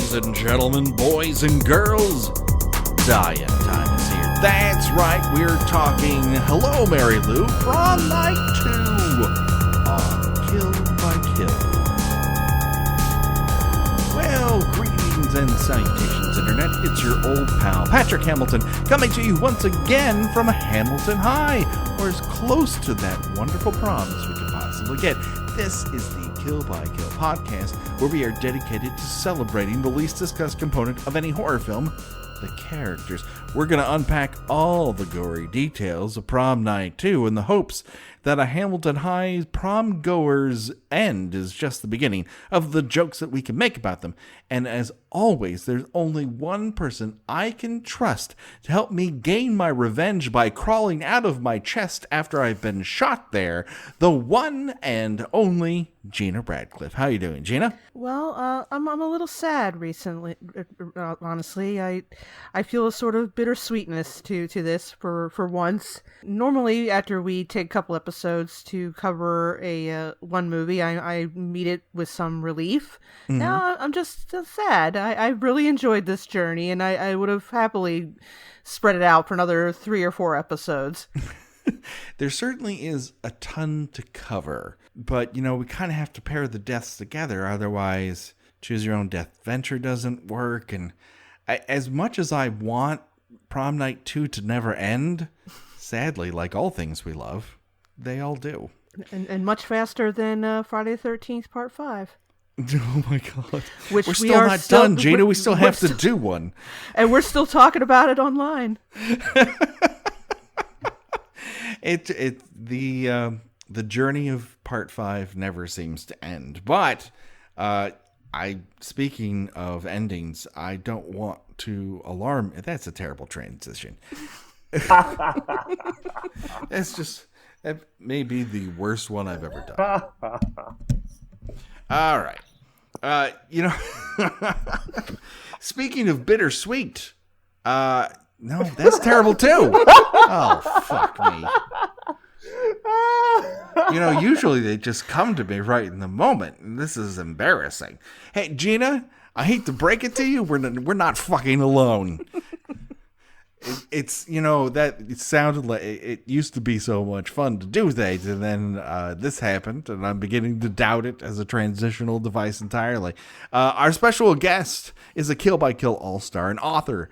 Ladies and gentlemen, boys and girls, Diane time is here. That's right, we're talking Hello, Mary Lou, Prom Night 2 on Kill by Kill. Well, greetings and salutations, Internet. It's your old pal, Patrick Hamilton, coming to you once again from Hamilton High, or as close to that wonderful prom as we could possibly get. This is the Kill by Kill podcast, where we are dedicated to celebrating the least discussed component of any horror film, the characters. We're going to unpack all the gory details of Prom Night 2 in the hopes that a Hamilton High prom goer's end is just the beginning of the jokes that we can make about them. And as always, there's only one person I can trust to help me gain my revenge by crawling out of my chest after I've been shot there. The one and only Gina Radcliffe. How you doing, Gina? Well, I'm a little sad recently. Honestly, I feel a sort of bittersweetness to this for once. Normally, after we take a couple episodes to cover a one movie, I meet it with some relief. Mm-hmm. Now I'm just sad. I really enjoyed this journey, and I would have happily spread it out for another 3 or 4 episodes. There certainly is a ton to cover, but, you know, we kind of have to pair the deaths together, otherwise Choose Your Own Death Venture doesn't work, and as much as I want Prom Night 2 to never end, sadly, like all things we love, they all do. And much faster than Friday the 13th Part 5. Oh my God. Which we're still not done, Gina. We still have to do one. And we're still talking about it online. The journey of Part 5 never seems to end. But speaking of endings, I don't want to alarm. That's a terrible transition. That may be the worst one I've ever done. All right. Speaking of bittersweet, no, that's terrible too. Oh, fuck me. Usually they just come to me right in the moment, and this is embarrassing. Hey, Gina, I hate to break it to you, we're not fucking alone. It sounded like it used to be so much fun to do things, and then this happened, and I'm beginning to doubt it as a transitional device entirely. Our special guest is a Kill by Kill all-star, an author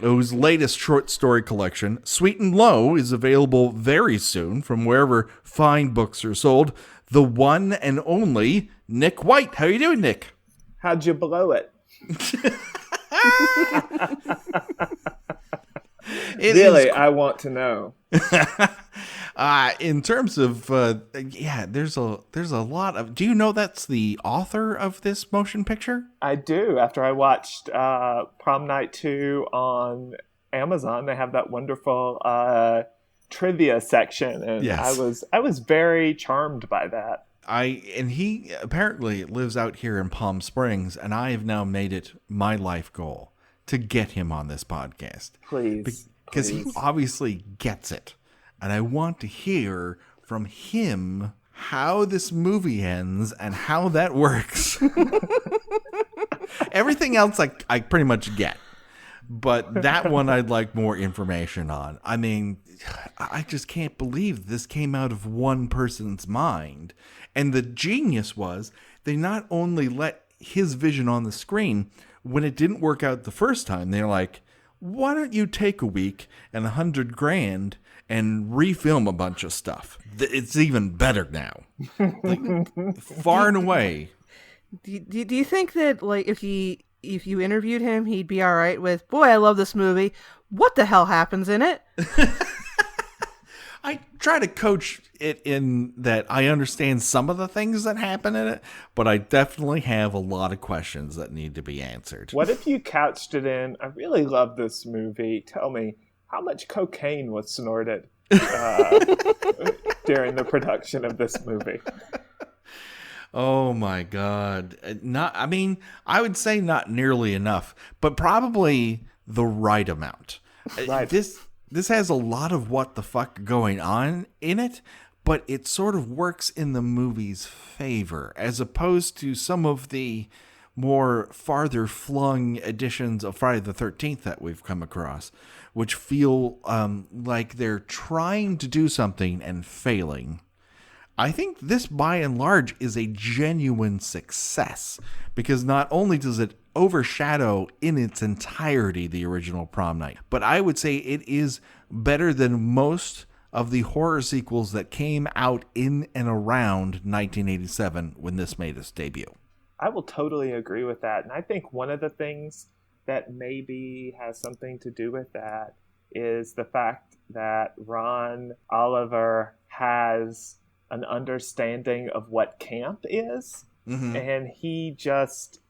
whose latest short story collection, Sweet and Low, is available very soon from wherever fine books are sold. The one and only Nick White. How you doing, Nick? How'd you blow it? I want to know. In terms of, there's a lot of. Do you know that's the author of this motion picture? I do. After I watched Prom Night 2 on Amazon, they have that wonderful trivia section, and yes. I was very charmed by that. And he apparently lives out here in Palm Springs, and I have now made it my life goal to get him on this podcast. Please. Because he obviously gets it. And I want to hear from him how this movie ends and how that works. Everything else I pretty much get. But that one I'd like more information on. I mean, I just can't believe this came out of one person's mind. And the genius was they not only let his vision on the screen, when it didn't work out the first time, they're like, why don't you take a week and $100,000 and refilm a bunch of stuff? It's even better now. Far and away. Do you think that, like, if you interviewed him, he'd be all right with, boy, I love this movie. What the hell happens in it? I try to coach it in that I understand some of the things that happen in it, but I definitely have a lot of questions that need to be answered. What if you couched it in, I really love this movie. Tell me, how much cocaine was snorted during the production of this movie? Oh my God. I would say not nearly enough, but probably the right amount. Right. This has a lot of what the fuck going on in it, but it sort of works in the movie's favor, as opposed to some of the more farther flung editions of Friday the 13th that we've come across, which feel like they're trying to do something and failing. I think this, by and large, is a genuine success, because not only does it overshadow in its entirety the original Prom Night, but I would say it is better than most of the horror sequels that came out in and around 1987 when this made its debut. I will totally agree with that. And I think one of the things that maybe has something to do with that is the fact that Ron Oliver has an understanding of what camp is. Mm-hmm. And he just,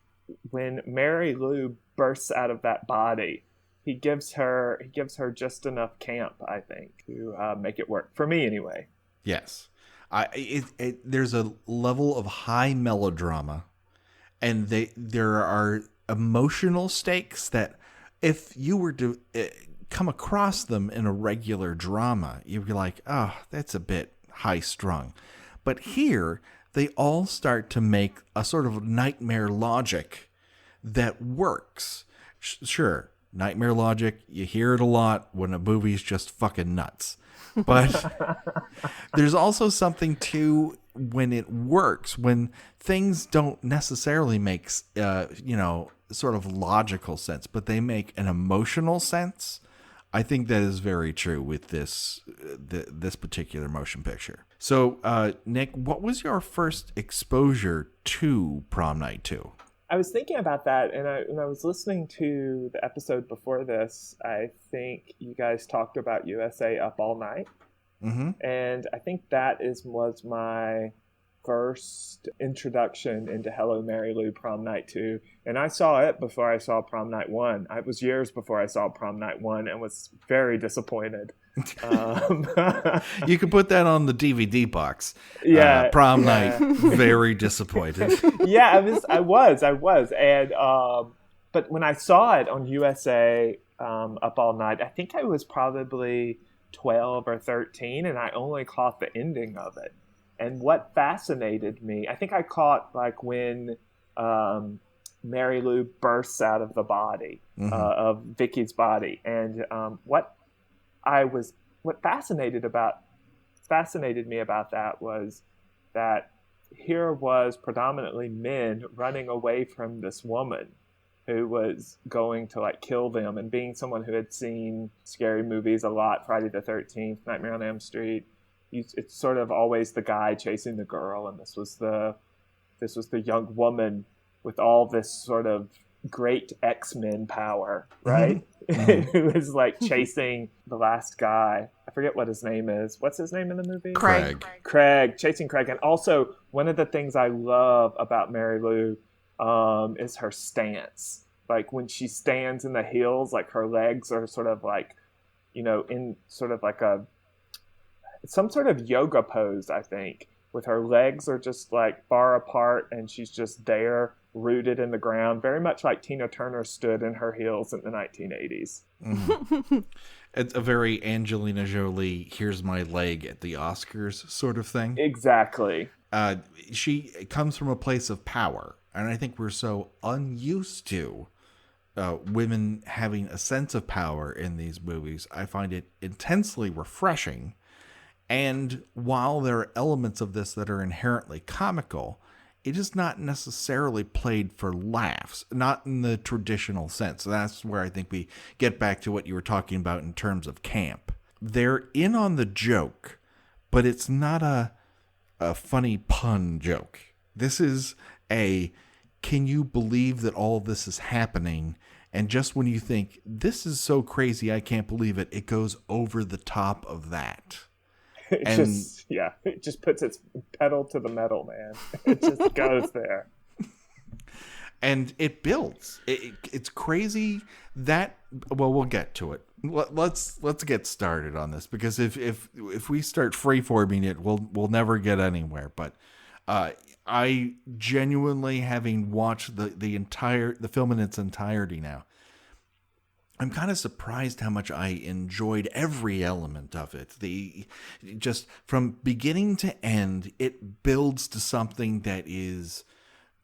when Mary Lou bursts out of that body, he gives her just enough camp, I think, to make it work. For me, anyway. Yes. There's a level of high melodrama, and there are emotional stakes that if you were to come across them in a regular drama, you'd be like, oh, that's a bit high strung. But here, they all start to make a sort of nightmare logic that works. Sure, nightmare logic, you hear it a lot when a movie's just fucking nuts. But there's also something to when it works, when things don't necessarily make, sort of logical sense, but they make an emotional sense. I think that is very true with this particular motion picture. So, Nick, what was your first exposure to Prom Night 2? I was thinking about that, and when I was listening to the episode before this, I think you guys talked about USA Up All Night. Mm-hmm. And I think that was my first introduction into Hello, Mary Lou Prom Night 2. And I saw it before I saw Prom Night 1. It was years before I saw Prom Night 1 and was very disappointed. You could put that on the DVD box. Yeah. Prom Night, very disappointed. Yeah, I was. And, but when I saw it on USA Up All Night, I think I was probably 12 or 13, and I only caught the ending of it. And what fascinated me, I think I caught like when Mary Lou bursts out of the body, mm-hmm. Of Vicky's body. And what fascinated me about that was that here was predominantly men running away from this woman who was going to like kill them, and being someone who had seen scary movies a lot, Friday the 13th, Nightmare on Elm Street, it's sort of always the guy chasing the girl, and this was the young woman with all this sort of great X-Men power, right? Mm-hmm. Who is like chasing the last guy. I forget what his name is. What's his name in the movie? Craig, chasing Craig. And also, one of the things I love about Mary Lou is her stance. Like when she stands in the heels, like her legs are sort of like, in sort of like some sort of yoga pose, I think, with her legs are just like far apart and she's just there, rooted in the ground, very much like Tina Turner stood in her heels in the 1980s. Mm-hmm. It's a very Angelina Jolie, here's my leg at the Oscars sort of thing. Exactly. She comes from a place of power, and I think we're so unused to women having a sense of power in these movies. I find it intensely refreshing. And while there are elements of this that are inherently comical, it is not necessarily played for laughs, not in the traditional sense. That's where I think we get back to what you were talking about in terms of camp. They're in on the joke, but it's not a funny pun joke. This is can you believe that all this is happening? And just when you think, this is so crazy, I can't believe it, it goes over the top of that. It just puts its pedal to the metal, man. It just goes there. And it builds. It's crazy that, well, we'll get to it. Let's get started on this, because if we start freeforming it, we'll never get anywhere. But I genuinely, having watched the film in its entirety now, I'm kind of surprised how much I enjoyed every element of it. Just from beginning to end, it builds to something that is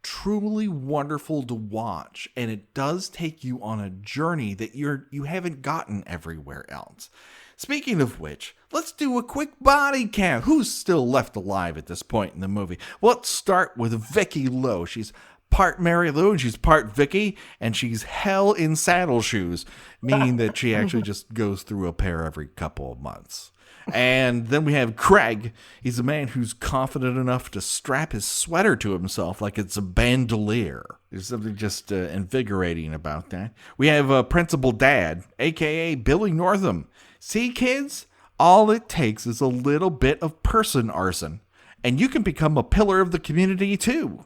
truly wonderful to watch, and it does take you on a journey that you haven't gotten everywhere else. Speaking of which, let's do a quick body count. Who's still left alive at this point in the movie? Well, let's start with Vicky Lowe. She's part Mary Lou and she's part Vicky, and she's hell in saddle shoes, meaning that she actually just goes through a pair every couple of months. And then we have Craig. He's a man who's confident enough to strap his sweater to himself like it's a bandolier. There's something just invigorating about that. We have Principal Dad, a.k.a. Billy Northam. See, kids? All it takes is a little bit of person arson, and you can become a pillar of the community, too.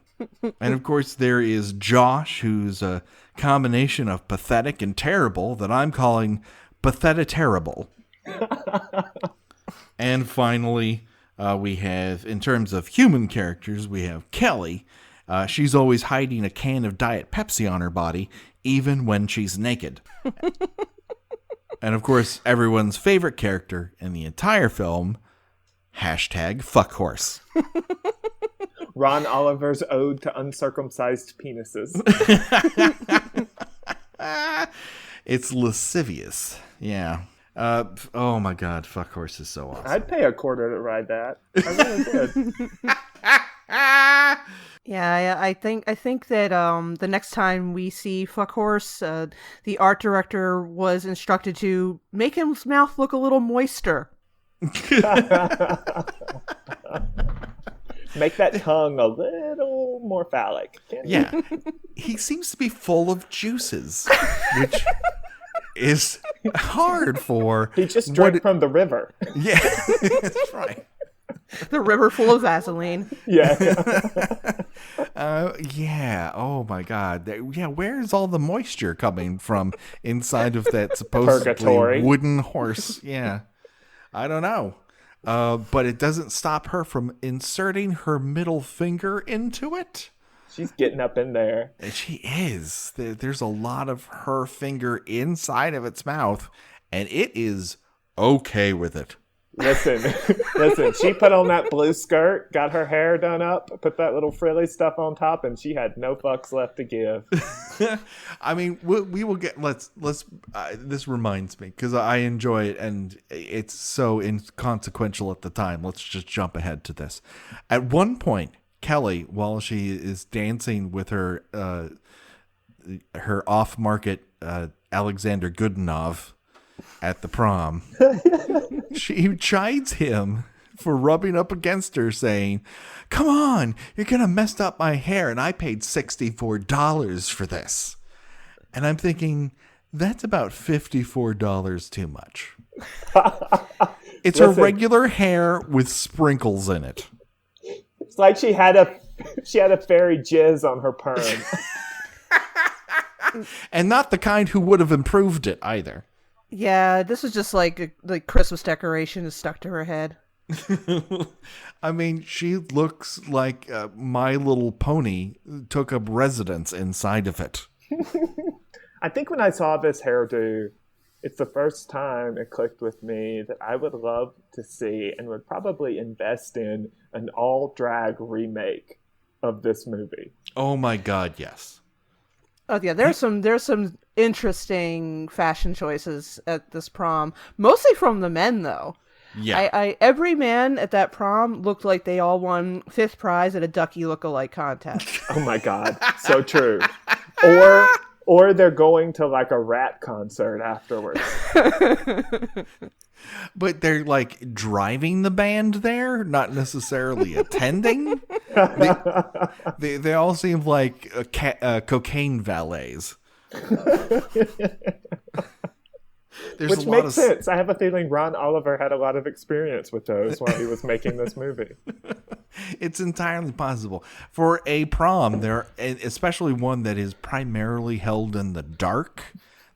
And, of course, there is Josh, who's a combination of pathetic and terrible that I'm calling pathetic-terrible. And finally, we have, in terms of human characters, we have Kelly. She's always hiding a can of Diet Pepsi on her body, even when she's naked. And, of course, everyone's favorite character in the entire film, #fuckhorse. Ron Oliver's ode to uncircumcised penises. It's lascivious. Yeah. Oh my God, Fuckhorse is so awesome. I'd pay $1 to ride that. I really would. Yeah, I think that the next time we see Fuckhorse, the art director was instructed to make his mouth look a little moister. Make that tongue a little more phallic. Yeah. He seems to be full of juices, which is hard for... He just drank from the river. Yeah, that's right. The river full of Vaseline. Yeah. Yeah. Oh my God. Yeah. Where's all the moisture coming from inside of that supposedly Purgatory. wooden horse? Yeah. I don't know. But it doesn't stop her from inserting her middle finger into it. She's getting up in there. And she is. There's a lot of her finger inside of its mouth, and it is okay with it. Listen, she put on that blue skirt, got her hair done up, put that little frilly stuff on top, and she had no fucks left to give. I mean, we will get, this reminds me, because I enjoy it, and it's so inconsequential at the time. Let's just jump ahead to this. At one point, Kelly, while she is dancing with her off-market Alexander Goodenough at the prom, she chides him for rubbing up against her, saying, "Come on, you're gonna mess up my hair, and I paid $64 for this." And I'm thinking, that's about $54 too much. It's her regular hair with sprinkles in it. It's like she had a fairy jizz on her perm. And not the kind who would have improved it either. Yeah, this is just like the Christmas decoration is stuck to her head. I mean, she looks like My Little Pony took up residence inside of it. I think when I saw this hairdo, it's the first time it clicked with me that I would love to see and would probably invest in an all-drag remake of this movie. Oh my God, yes. Oh yeah, there's some interesting fashion choices at this prom, mostly from the men though. Yeah, every man at that prom looked like they all won 5th prize at a Ducky look-alike contest. Oh my God, so true. Or they're going to like a Rat concert afterwards. But they're like driving the band there, not necessarily attending. They all seem like cocaine valets. Which makes sense. I have a feeling Ron Oliver had a lot of experience with those while he was making this movie. It's entirely possible. For a prom, especially one that is primarily held in the dark,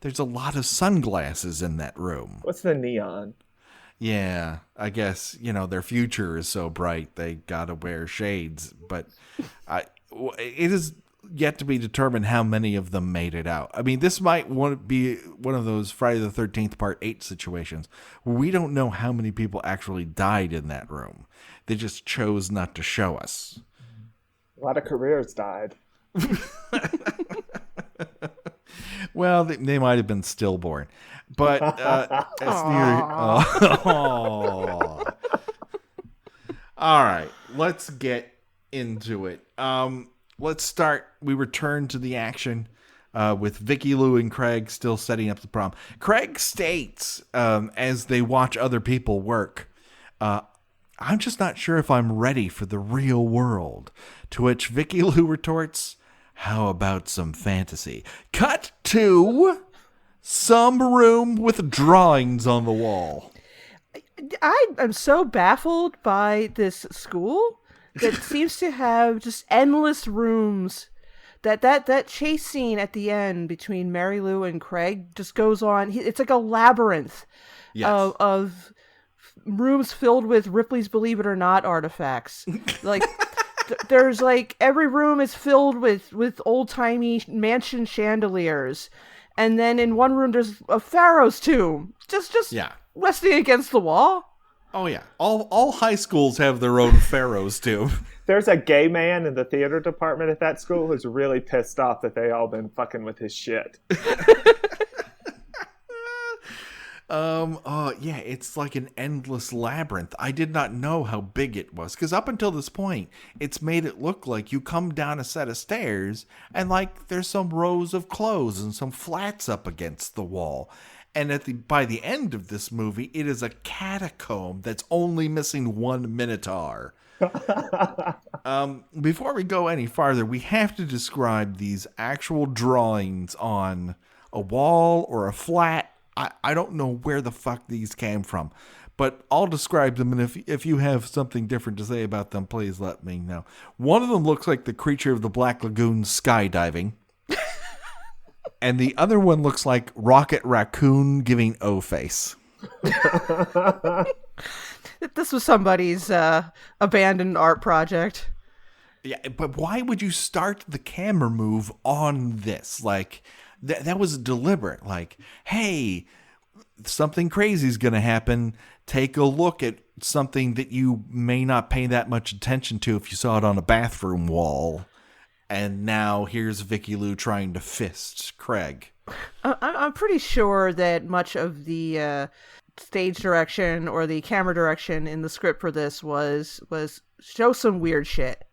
there's a lot of sunglasses in that room. What's the neon? Yeah, I guess, their future is so bright they gotta wear shades. But it is yet to be determined how many of them made it out. I mean, this might be one of those Friday the 13th Part 8 situations where we don't know how many people actually died in that room. They just chose not to show us. A lot of careers died. Well, they might have been stillborn, but it's near. All right, let's get into it. Let's start. We return to the action with Vicky Lou and Craig still setting up the prom. Craig states as they watch other people work, "I'm just not sure if I'm ready for the real world." To which Vicky Lou retorts, "How about some fantasy?" Cut to some room with drawings on the wall. I am so baffled by this school that seems to have just endless rooms. That chase scene at the end between Mary Lou and Craig just goes on. It's like a labyrinth of rooms filled with Ripley's Believe It or Not artifacts. Like there's like every room is filled with old-timey mansion chandeliers. And then in one room there's a pharaoh's tomb. Just resting against the wall. Oh yeah. All high schools have their own pharaoh's tomb. There's a gay man in the theater department at that school who's really pissed off that they all been fucking with his shit. Yeah, it's like an endless labyrinth. I did not know how big it was, because up until this point, it's made it look like you come down a set of stairs and like there's some rows of clothes and some flats up against the wall. And by the end of this movie, it is a catacomb that's only missing one minotaur. Before we go any farther, we have to describe these actual drawings on a wall or a flat. I don't know where the fuck these came from, but I'll describe them, and if you have something different to say about them, please let me know. One of them looks like the creature of the Black Lagoon skydiving, and the other one looks like Rocket Raccoon giving O-face. This was somebody's abandoned art project. Yeah, but why would you start the camera move on this? Like, that was deliberate. Like, hey, something crazy is going to happen. Take a look at something that you may not pay that much attention to if you saw it on a bathroom wall. And now here's Vicky Lou trying to fist Craig. I'm pretty sure that much of the stage direction or the camera direction in the script for this was show some weird shit.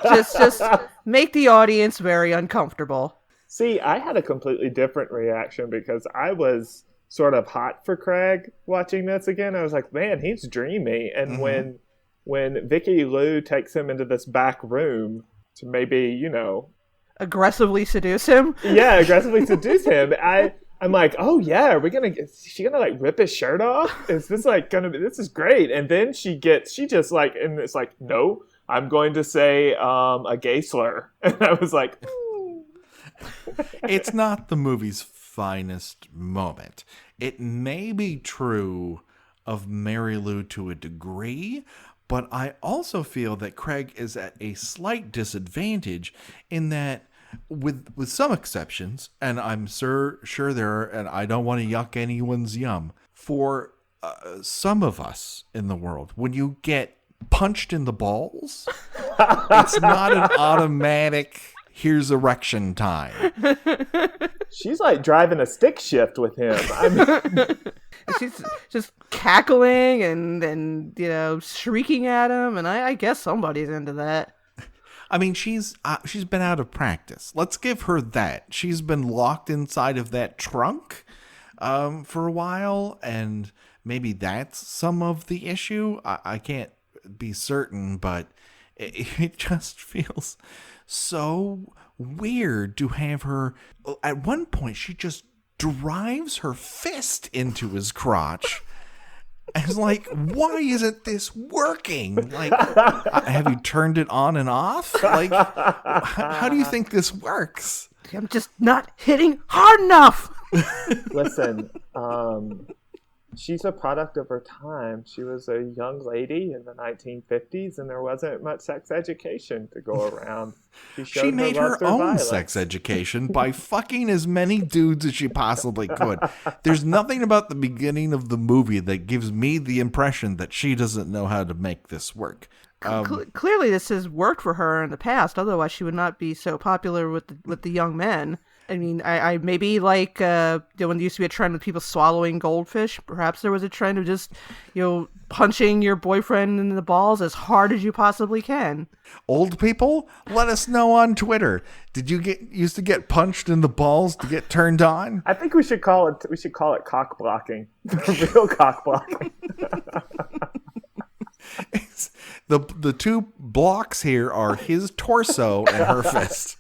just make the audience very uncomfortable. See, I had a completely different reaction because I was sort of hot for Craig watching this again. I was like, man, he's dreamy. And when Vicky Lou takes him into this back room to maybe, aggressively seduce him? Yeah, aggressively seduce him. I'm like, oh yeah, is she gonna like rip his shirt off? Is this like this is great. And then and it's like, no, I'm going to say a gay slur. And I was like, It's not the movie's finest moment. It may be true of Mary Lou to a degree, but I also feel that Craig is at a slight disadvantage in that, with some exceptions, and I'm sure there are, and I don't want to yuck anyone's yum, for some of us in the world, when you get punched in the balls, it's not an automatic, here's erection time. She's like driving a stick shift with him. I mean, she's just cackling and shrieking at him, and I guess somebody's into that. I mean, she's been out of practice. Let's give her that. She's been locked inside of that trunk for a while, and maybe that's some of the issue. I can't be certain, but it just feels so weird to have her. At one point, she just drives her fist into his crotch. I was like, why isn't this working? Like, have you turned it on and off? Like, how do you think this works? I'm just not hitting hard enough. Listen, she's a product of her time. She was a young lady in the 1950s, and there wasn't much sex education to go around. She made her own sex education by fucking as many dudes as she possibly could. There's nothing about the beginning of the movie that gives me the impression that she doesn't know how to make this work. Clearly, this has worked for her in the past. Otherwise, she would not be so popular with the young men. I mean, I maybe like when there used to be a trend with people swallowing goldfish. Perhaps there was a trend of just punching your boyfriend in the balls as hard as you possibly can. Old people, let us know on Twitter. Did you used to get punched in the balls to get turned on? I think we should call it cock blocking. Real cock blocking. The two blocks here are his torso and her fist.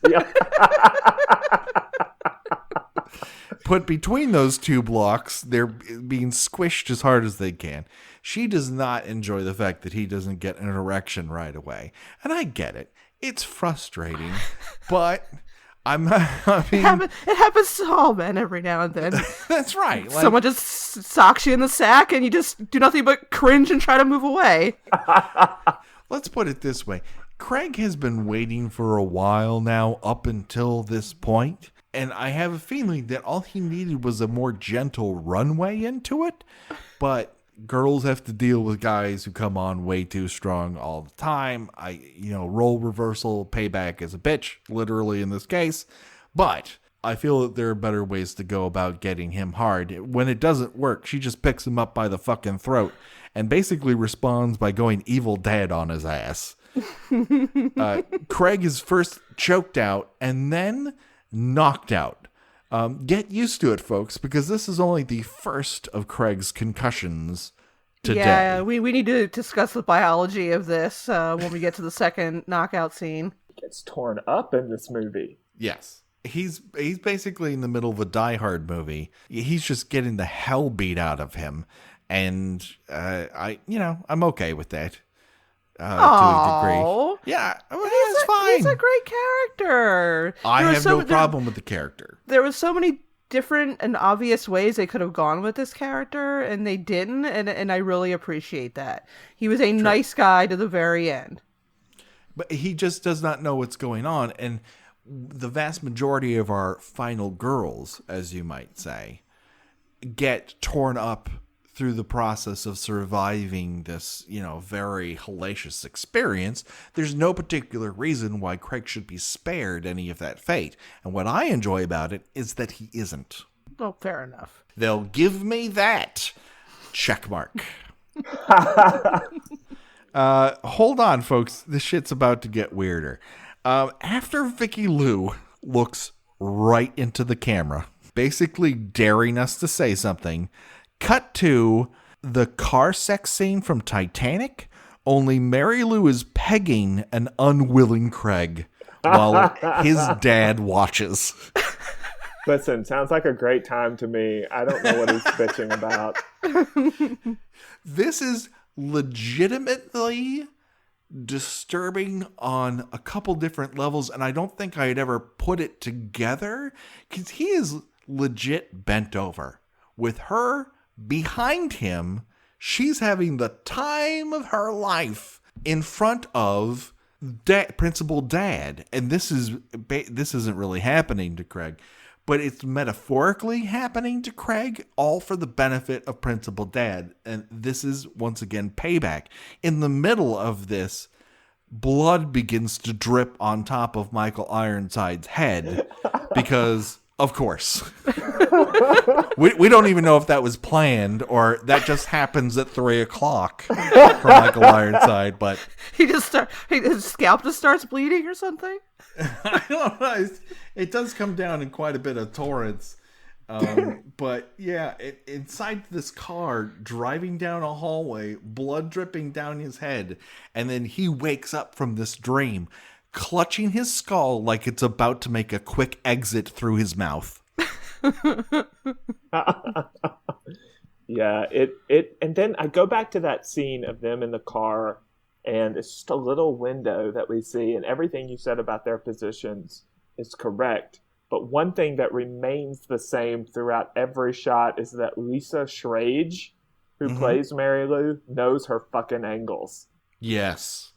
Put between those two blocks, they're being squished as hard as they can. She does not enjoy the fact that he doesn't get an erection right away. And I get it. It's frustrating, but I mean, it happens to all men every now and then. That's right. Like, someone just socks you in the sack and you just do nothing but cringe and try to move away. Let's put it this way. Craig has been waiting for a while now up until this point. And I have a feeling that all he needed was a more gentle runway into it. But girls have to deal with guys who come on way too strong all the time. Role reversal, payback is a bitch, literally in this case. But I feel that there are better ways to go about getting him hard. When it doesn't work, she just picks him up by the fucking throat and basically responds by going evil dad on his ass. Craig is first choked out and then knocked out. Get used to it, folks, because this is only the first of Craig's concussions today. Yeah, we need to discuss the biology of this when we get to the second knockout scene. He gets torn up in this movie. Yes. He's basically in the middle of a Die Hard movie. He's just getting the hell beat out of him. And I'm okay with that. To a degree. Yeah, it's fine. He's a great character. I have no problem with the character. There was so many different and obvious ways they could have gone with this character, and they didn't, and I really appreciate that. He was a nice guy to the very end. But he just does not know what's going on, and the vast majority of our final girls, as you might say, get torn up through the process of surviving this, very hellacious experience. There's no particular reason why Craig should be spared any of that fate. And what I enjoy about it is that he isn't. Well, fair enough. They'll give me that. Check mark. Hold on, folks. This shit's about to get weirder. After Vicky Lou looks right into the camera, basically daring us to say something, cut to the car sex scene from Titanic, only Mary Lou is pegging an unwilling Craig while his dad watches. Listen, sounds like a great time to me. I don't know what he's bitching about. This is legitimately disturbing on a couple different levels, and I don't think I'd ever put it together, because he is legit bent over with her behind him. She's having the time of her life in front of Principal Dad. And this isn't really happening to Craig, but it's metaphorically happening to Craig, all for the benefit of Principal Dad. And this is, once again, payback. In the middle of this, blood begins to drip on top of Michael Ironside's head because, of course. we don't even know if that was planned or that just happens at 3:00 for Michael Ironside, but his scalp just starts bleeding or something. I don't know. It does come down in quite a bit of torrents. But yeah, inside this car, driving down a hallway, blood dripping down his head, and then he wakes up from this dream, clutching his skull like it's about to make a quick exit through his mouth. Yeah, and then I go back to that scene of them in the car, and it's just a little window that we see, and everything you said about their positions is correct. But one thing that remains the same throughout every shot is that Lisa Schrage, who plays Mary Lou, knows her fucking angles. Yes.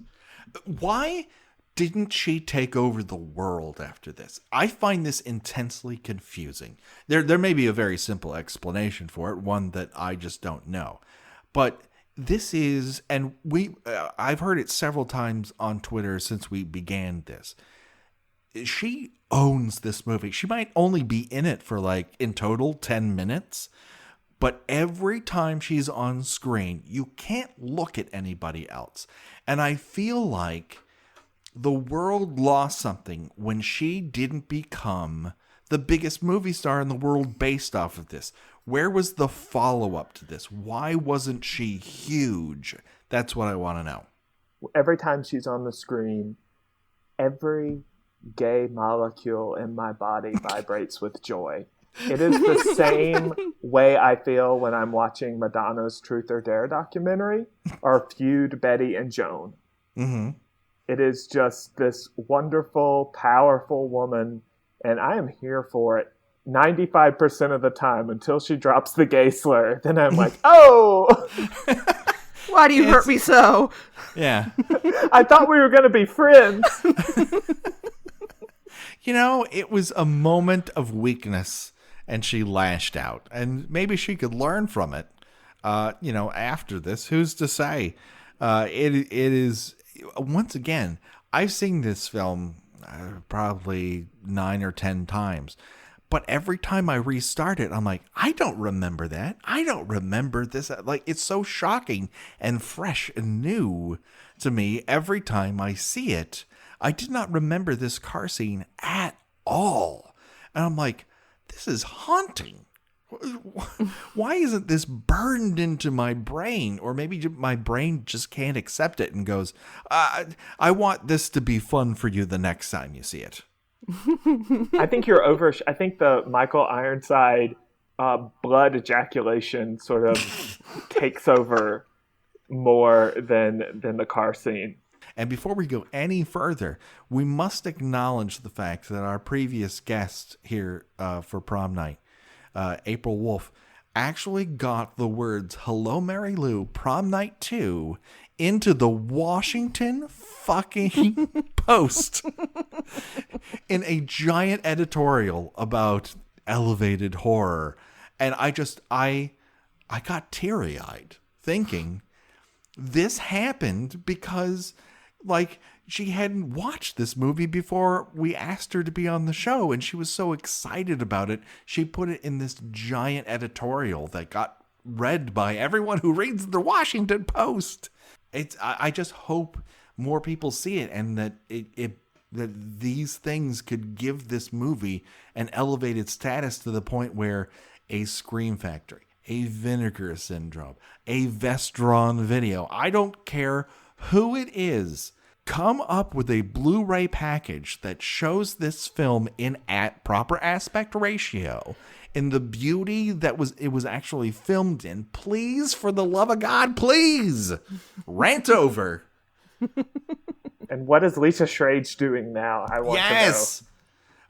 Why didn't she take over the world after this? I find this intensely confusing. There may be a very simple explanation for it, one that I just don't know. But this is, and I've heard it several times on Twitter since we began this. She owns this movie. She might only be in it for like in total 10 minutes, but every time she's on screen, you can't look at anybody else. And I feel like the world lost something when she didn't become the biggest movie star in the world based off of this. Where was the follow-up to this? Why wasn't she huge? That's what I want to know. Every time she's on the screen, every gay molecule in my body vibrates with joy. It is the same way I feel when I'm watching Madonna's Truth or Dare documentary or Feud Betty and Joan. Mm-hmm. It is just this wonderful, powerful woman, and I am here for it 95% of the time until she drops the gay slur. Then I'm like, oh! Why do you hurt me so? Yeah. I thought we were going to be friends. You know, it was a moment of weakness, and she lashed out. And maybe she could learn from it, after this. Who's to say? It is, once again, I've seen this film probably 9 or 10 times. But every time I restart it, I'm like, I don't remember that. I don't remember this. Like, it's so shocking and fresh and new to me every time I see it. I did not remember this car scene at all. And I'm like, this is haunting. Why isn't this burned into my brain? Or maybe my brain just can't accept it and goes, I want this to be fun for you the next time you see it. I think I think the Michael Ironside blood ejaculation sort of takes over more than the car scene. And before we go any further, we must acknowledge the fact that our previous guest here for prom night, April Wolf, actually got the words "Hello, Mary Lou, Prom Night 2" into the Washington fucking Post in a giant editorial about elevated horror. And I got teary-eyed thinking this happened because, like, she hadn't watched this movie before we asked her to be on the show, and she was so excited about it. She put it in this giant editorial that got read by everyone who reads the Washington Post. I just hope more people see it, and that that these things could give this movie an elevated status to the point where a Scream Factory, a Vinegar Syndrome, a Vestron Video, I don't care who it is, come up with a Blu-ray package that shows this film in proper aspect ratio, in the beauty that it was actually filmed in. Please, for the love of God, please rant over. And what is Lisa Schrage doing now? I want to know.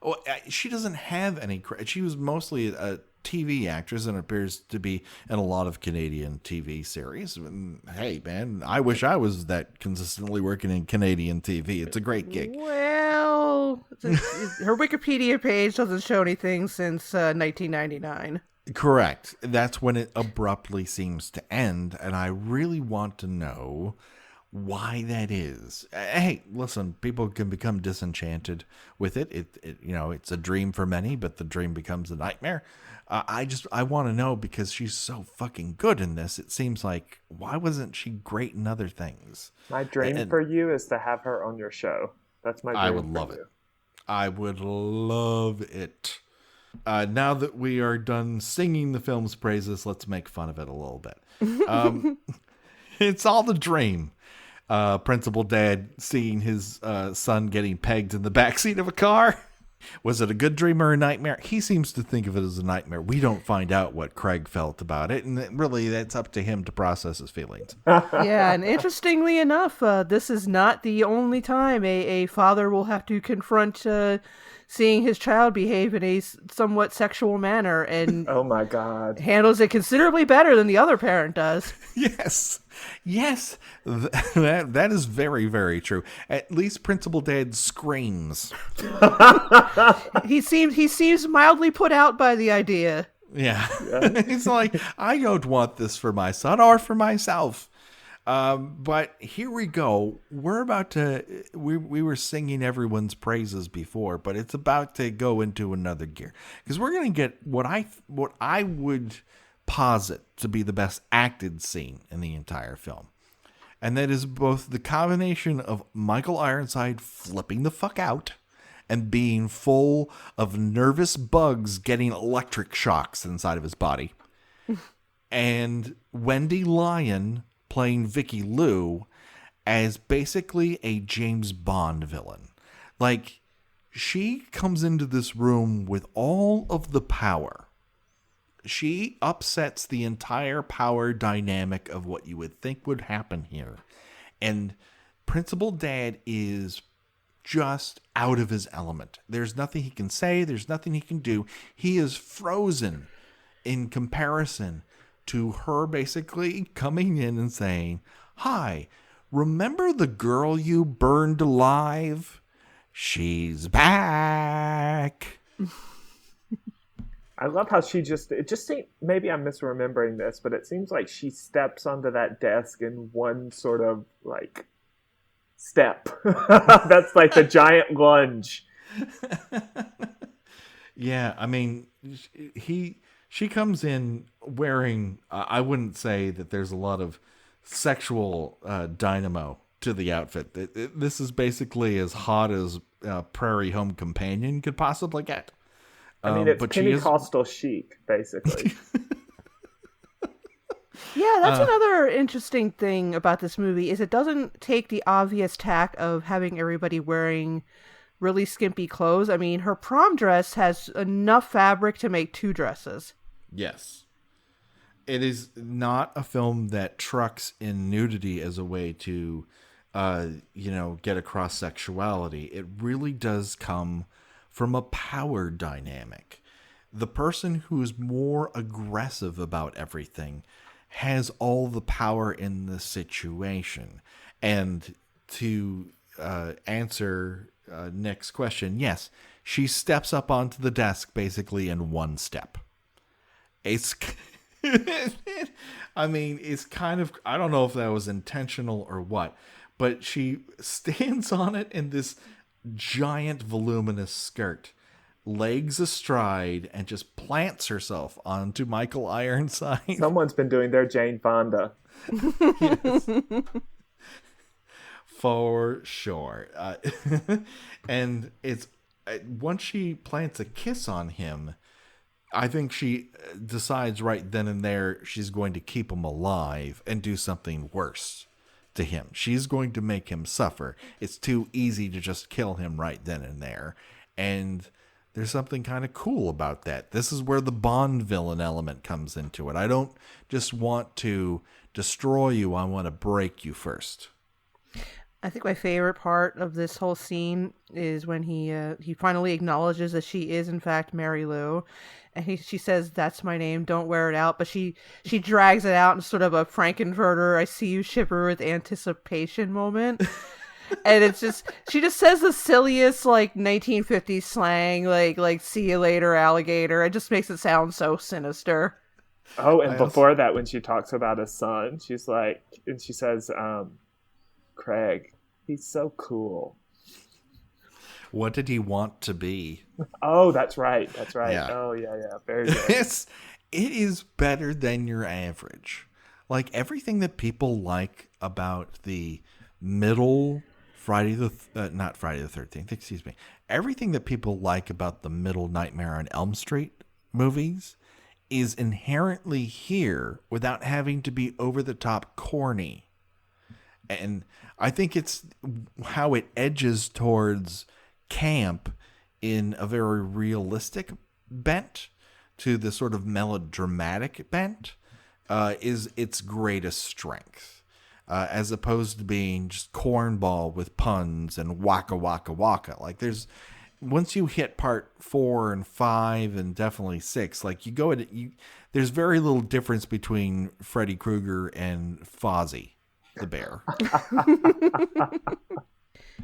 Well, she doesn't have any credit. She was mostly a TV actress and appears to be in a lot of Canadian TV series. Hey, man, I wish I was that consistently working in Canadian TV. It's a great gig. Well, her Wikipedia page doesn't show anything since 1999. Correct. That's when it abruptly seems to end, and I really want to know why that is. Hey, listen, people can become disenchanted with it. It's a dream for many, but the dream becomes a nightmare. I want to know, because she's so fucking good in this. It seems like, why wasn't she great in other things? My dream for you is to have her on your show. That's my dream. I would love it. I would love it. Now that we are done singing the film's praises, let's make fun of it a little bit. It's all the dream. Principal Dad seeing his son getting pegged in the backseat of a car. Was it a good dream or a nightmare? He seems to think of it as a nightmare. We don't find out what Craig felt about it, and really that's up to him to process his feelings. Yeah, and interestingly enough, this is not the only time a father will have to confront seeing his child behave in a somewhat sexual manner, and oh my God, handles it considerably better than the other parent does. Yes, that is very, very true. At least Principal Dad screams. He seems mildly put out by the idea. Yeah. He's like, I don't want this for my son or for myself. But here we go. We're about to. We were singing everyone's praises before, but it's about to go into another gear because we're going to get what I would posit to be the best acted scene in the entire film, and that is both the combination of Michael Ironside flipping the fuck out and being full of nervous bugs getting electric shocks inside of his body, and Wendy Lyon playing Vicky Lou as basically a James Bond villain. Like, she comes into this room with all of the power. She upsets the entire power dynamic of what you would think would happen here. And Principal Dad is just out of his element. There's nothing he can say. There's nothing he can do. He is frozen in comparison to her basically coming in and saying, "Hi, remember the girl you burned alive? She's back." I love how it just seems, maybe I'm misremembering this, but it seems like she steps onto that desk in one sort of like step. That's like the giant lunge. Yeah, I mean, she comes in wearing, I wouldn't say that there's a lot of sexual dynamo to the outfit. This is basically as hot as Prairie Home Companion could possibly get. I mean, it's Pentecostal chic, basically. Yeah, that's another interesting thing about this movie is it doesn't take the obvious tack of having everybody wearing really skimpy clothes. I mean, her prom dress has enough fabric to make 2 dresses. Yes. It is not a film that trucks in nudity as a way to, get across sexuality. It really does come from a power dynamic. The person who is more aggressive about everything has all the power in the situation. And to answer Nick's question, yes, she steps up onto the desk basically in one step. It's, I mean, it's kind of, I don't know if that was intentional or what, but she stands on it in this giant voluminous skirt, legs astride, and just plants herself onto Michael Ironside. Someone's been doing their Jane Fonda. Yes. For sure. And it's once she plants a kiss on him, I think she decides right then and there she's going to keep him alive and do something worse to him. She's going to make him suffer. It's too easy to just kill him right then and there. And there's something kind of cool about that. This is where the Bond villain element comes into it. I don't just want to destroy you. I want to break you first. I think my favorite part of this whole scene is when he finally acknowledges that she is in fact Mary Lou, and she says, "That's my name. Don't wear it out." But she drags it out in sort of a Frankenfurter, "I see you shiver with anticipation" moment, and it's just she just says the silliest like 1950s slang, like "see you later, alligator." It just makes it sound so sinister. Oh, and before that, when she talks about his son, she's like, and she says, "Craig, he's so cool." What did he want to be? Oh, that's right. Yeah. Oh, yeah. Very good. It is better than your average. Like everything that people like about the middle not Friday the 13th, excuse me. Everything that people like about the middle Nightmare on Elm Street movies is inherently here without having to be over the top corny. And I think it's how it edges towards camp in a very realistic bent to the sort of melodramatic bent is its greatest strength. As opposed to being just cornball with puns and waka waka waka. Like once you hit part 4 and 5 and definitely 6, like there's very little difference between Freddy Krueger and Fozzie the bear.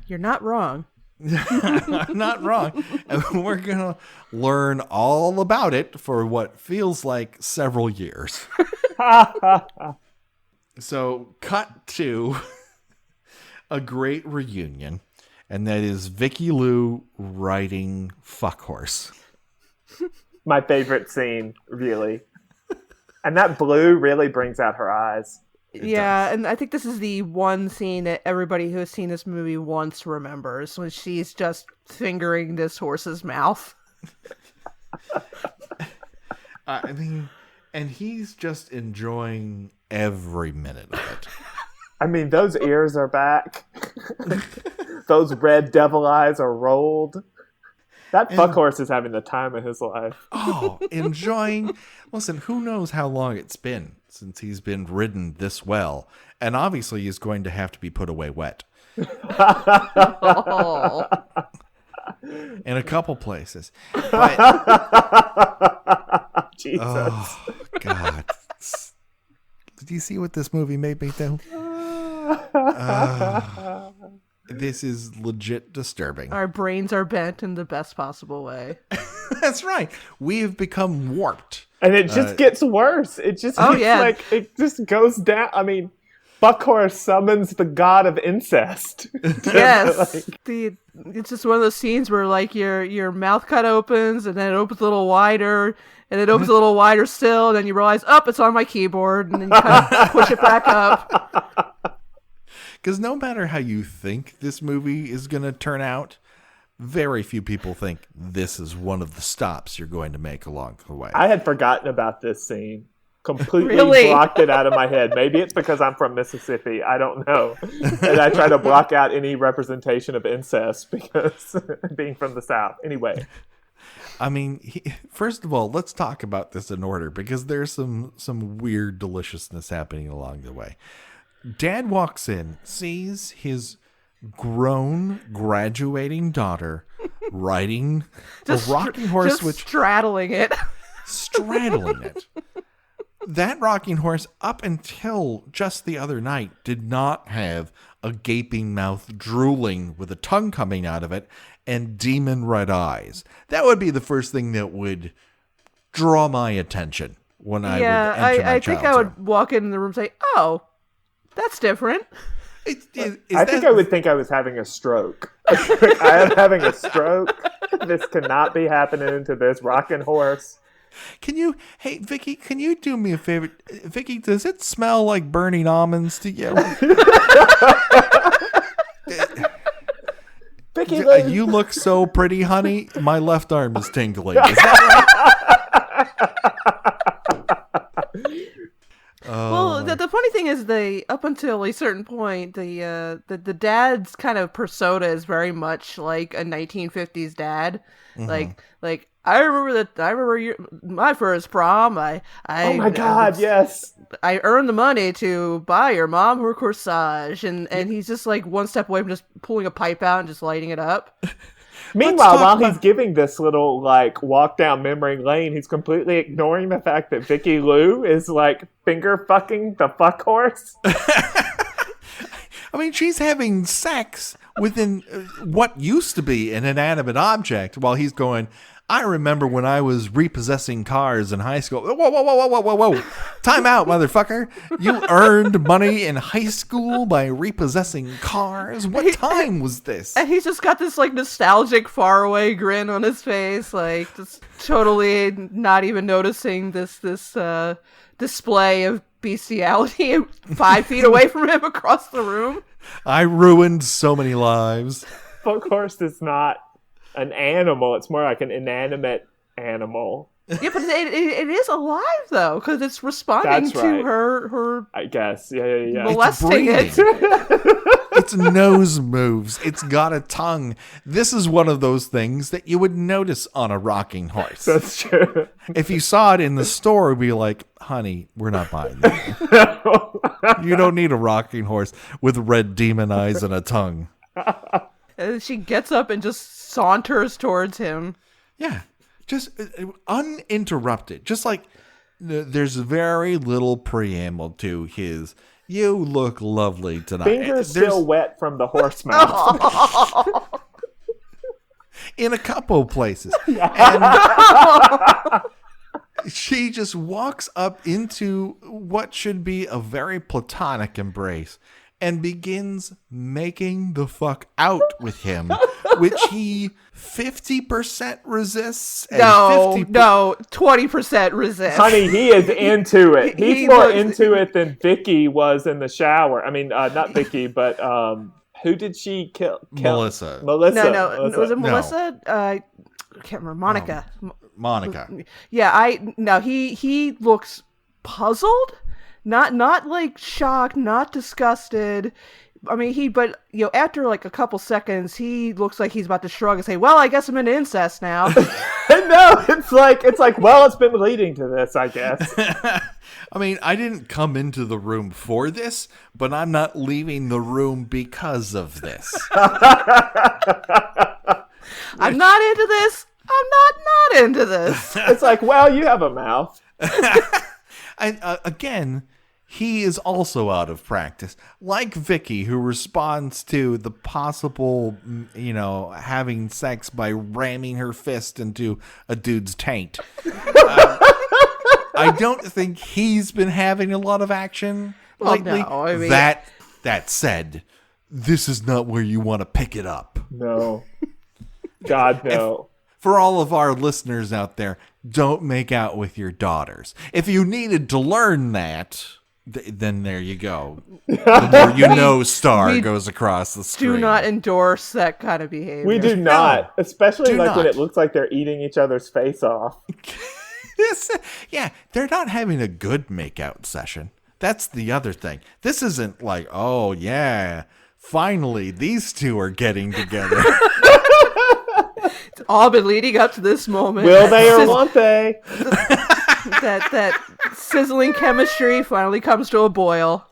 You're not wrong. I'm not wrong. And we're going to learn all about it for what feels like several years. So, cut to a great reunion, and that is Vicky Lou riding Fuck Horse. My favorite scene, really. And that blue really brings out her eyes. Yeah, and I think this is the one scene that everybody who has seen this movie once remembers, when she's just fingering this horse's mouth. I mean, and he's just enjoying every minute of it. I mean, those ears are back. Those red devil eyes are rolled. That fuck horse is having the time of his life. Oh, enjoying. Listen, who knows how long it's been since he's been ridden this well. And obviously he's going to have to be put away wet. Oh. In a couple places. But, Jesus. oh, God. Did you see what this movie made me do? This is legit disturbing. Our brains are bent in the best possible way. That's right. We have become warped. And it just gets worse. It just like it just goes down. I mean, Buckhorse summons the god of incest. Yes. It's just one of those scenes where like your mouth cut opens and then it opens a little wider and it opens a little wider still, and then you realize, it's on my keyboard, and then you kind of push it back up. Because no matter how you think this movie is going to turn out, very few people think this is one of the stops you're going to make along the way. I had forgotten about this scene. Completely Really? blocked it out of my head. Maybe it's because I'm from Mississippi. I don't know. And I try to block out any representation of incest because being from the South. Anyway. I mean, first of all, let's talk about this in order because there's some weird deliciousness happening along the way. Dad walks in, sees his grown, graduating daughter riding a rocking horse, straddling it. Straddling it. That rocking horse, up until just the other night, did not have a gaping mouth drooling with a tongue coming out of it and demon red eyes. That would be the first thing that would draw my attention when I would enter my I think I would walk in the room and say, "Oh, that's different." I think I would think I was having a stroke. I am having a stroke. This cannot be happening to this rocking horse. Hey, Vicky, can you do me a favor? Vicky, does it smell like burning almonds to you? Vicky, you look so pretty, honey. My left arm is tingling. Is that right? Well, the funny thing is, up until a certain point, the dad's kind of persona is very much like a 1950s dad. Mm-hmm. Like I remember my first prom. Oh my God, yes. I earned the money to buy your mom her corsage, and he's just like one step away from just pulling a pipe out and just lighting it up. Meanwhile, while he's giving this little like walk down memory lane, he's completely ignoring the fact that Vicky Lou is like finger fucking the fuck horse. I mean, she's having sex within what used to be an inanimate object while he's going, I remember when I was repossessing cars in high school. Whoa. Time out, motherfucker. You earned money in high school by repossessing cars? What time was this? And he's just got this like nostalgic faraway grin on his face, like just totally not even noticing this display of bestiality 5 feet away from him across the room. I ruined so many lives. Of course, it's not an animal. It's more like an inanimate animal. Yeah, but it is alive though, because it's responding to her. I guess, yeah. Molesting it. Its nose moves. It's got a tongue. This is one of those things that you would notice on a rocking horse. That's true. If you saw it in the store, it'd be like, honey, we're not buying that. You don't need a rocking horse with red demon eyes and a tongue. And she gets up and just saunters towards him. Yeah, just uninterrupted. Just like there's very little preamble to his, you look lovely tonight. Fingers still wet from the horse mouth. In a couple places. Yeah. she just walks up into what should be a very platonic embrace and begins making the fuck out with him, which he 50% resists. And no, 20% resists. Honey, he is into it. He's more into it than Vicky was in the shower. I mean, not Vicky, but who did she kill? Melissa. No. Was it Melissa? No. I can't remember. Monica. Monica. Yeah, he looks puzzled. Not like shocked, not disgusted. I mean, but after like a couple seconds, he looks like he's about to shrug and say, "Well, I guess I'm into incest now." No, it's like, well, it's been leading to this, I guess. I mean, I didn't come into the room for this, but I'm not leaving the room because of this. I'm not into this. I'm not into this. It's like, well, you have a mouth. And again, he is also out of practice. Like Vicky, who responds to the possible, having sex by ramming her fist into a dude's taint. I don't think he's been having a lot of action lately. No, I mean... That said, this is not where you want to pick it up. No. God, no. For all of our listeners out there, don't make out with your daughters. If you needed to learn that, then there you go. The more star goes across the screen. Do not endorse that kind of behavior. We do not. No, especially when it looks like they're eating each other's face off. Yeah, they're not having a good makeout session. That's the other thing. This isn't like, oh yeah, finally these two are getting together. It's all been leading up to this moment. Will they or won't they? That sizzling chemistry finally comes to a boil.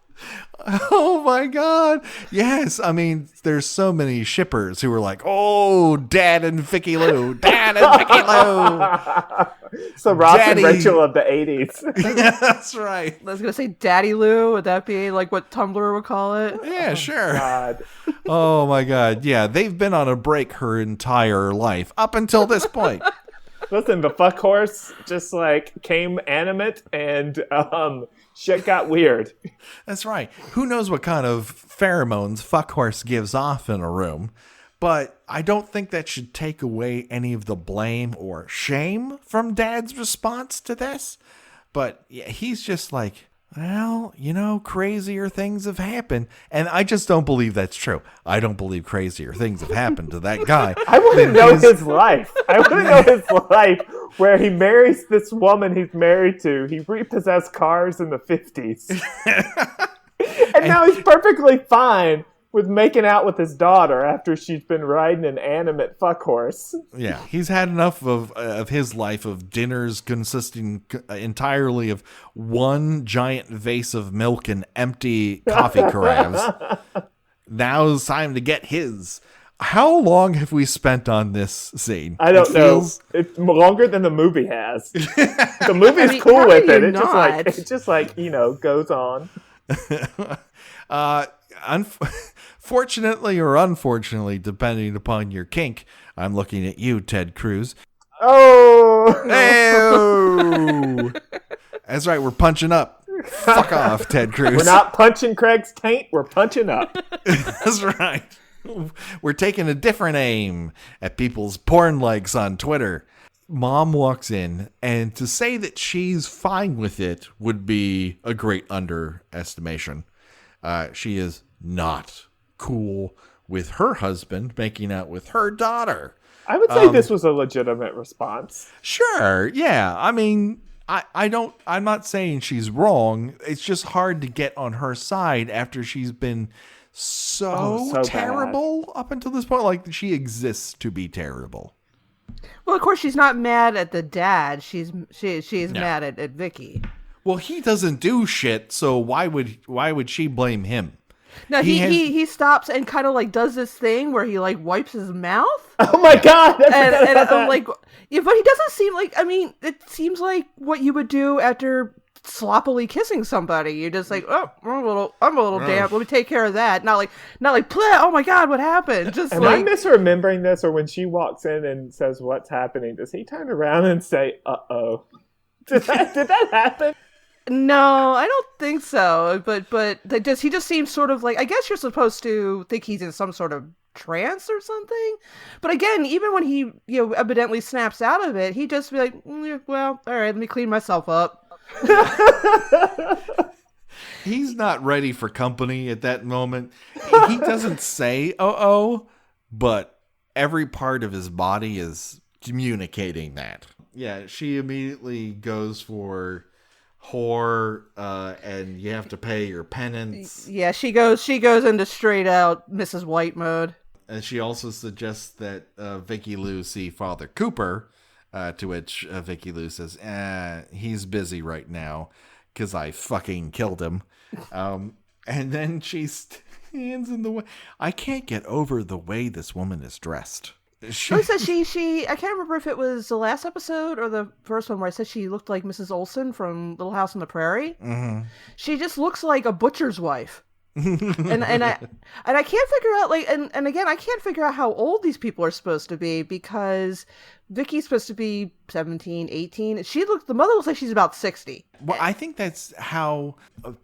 Oh my God. Yes. I mean, there's so many shippers who are like, oh, Dad and Vicky Lou. Dad and Vicky Lou. So Ross and Rachel of the 80s. Yeah, that's right. I was going to say Daddy Lou. Would that be like what Tumblr would call it? Yeah, sure. God. Oh my God. Yeah, they've been on a break her entire life up until this point. Listen, the fuck horse just came animate and shit got weird. That's right. Who knows what kind of pheromones fuck horse gives off in a room, but I don't think that should take away any of the blame or shame from Dad's response to this. But yeah, he's just like, well, crazier things have happened. And I just don't believe that's true. I don't believe crazier things have happened to that guy. I want to know his life. I want to know his life where he marries this woman he's married to. He repossessed cars in the 50s. and now he's perfectly fine with making out with his daughter after she's been riding an animate fuck horse. Yeah, he's had enough of his life of dinners consisting entirely of one giant vase of milk and empty coffee carafes. Now it's time to get his. How long have we spent on this scene? I don't know. It's longer than the movie has. The movie's cool with it. It just goes on. Fortunately or unfortunately, depending upon your kink, I'm looking at you, Ted Cruz. Oh! That's right, we're punching up. Fuck off, Ted Cruz. We're not punching Craig's taint, we're punching up. That's right. We're taking a different aim at people's porn likes on Twitter. Mom walks in, and to say that she's fine with it would be a great underestimation. She is not cool with her husband making out with her daughter. I would say this was a legitimate response. Sure, yeah. I mean, I'm not saying she's wrong. It's just hard to get on her side after she's been so terrible up until this point. Like, she exists to be terrible. Well, of course, she's not mad at the dad. She's mad at Vicky. Well, he doesn't do shit, so why would she blame him? No, he stops and kind of does this thing where he wipes his mouth. Oh my God! And I'm like, yeah, but he doesn't seem like. I mean, it seems like what you would do after sloppily kissing somebody. You're just like, oh, I'm a little damp. Let me take care of that. Not like, oh my God, what happened? Just am I misremembering this, or when she walks in and says, "What's happening?" Does he turn around and say, "Uh-oh"? Did that happen? No, I don't think so. But he just seems sort of like, I guess you're supposed to think he's in some sort of trance or something. But again, even when he evidently snaps out of it, he just be like, well, all right, let me clean myself up. He's not ready for company at that moment. He doesn't say but every part of his body is communicating that. Yeah, she immediately goes for whore, and you have to pay your penance. Yeah, she goes into straight out Mrs. White mode. And she also suggests that Vicky Lou see Father Cooper, to which Vicky Lou says, he's busy right now because I fucking killed him. And then she stands in the way. I can't get over the way this woman is dressed. She I can't remember if it was the last episode or the first one where I said she looked like Mrs. Olsen from Little House on the Prairie. Mm-hmm. She just looks like a butcher's wife. and I can't figure out and again I can't figure out how old these people are supposed to be, because Vicky's supposed to be 17, 18. The mother looks like she's about 60. Well, I think that's how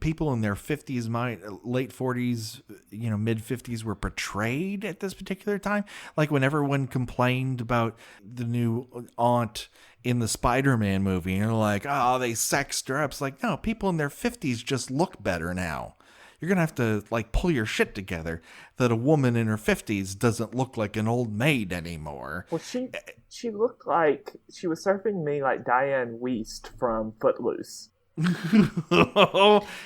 people in their 50s, late 40s, mid 50s were portrayed at this particular time. Like when everyone complained about the new aunt in the Spider-Man movie, and they're like, oh, they sexed her up. It's like, no, people in their 50s just look better now. You're going to have to pull your shit together that a woman in her 50s doesn't look like an old maid anymore. Well, she looked like she was serving me like Diane Wiest from Footloose.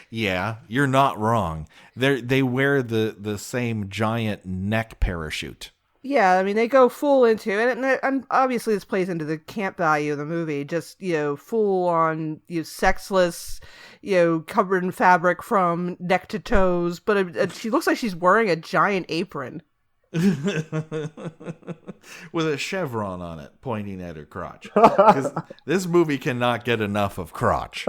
Yeah, you're not wrong. They wear the same giant neck parachute. Yeah, I mean, they go full into it, and obviously this plays into the camp value of the movie, just, full on, sexless, covered in fabric from neck to toes, but she looks like she's wearing a giant apron. With a chevron on it, pointing at her crotch. Because this movie cannot get enough of crotch.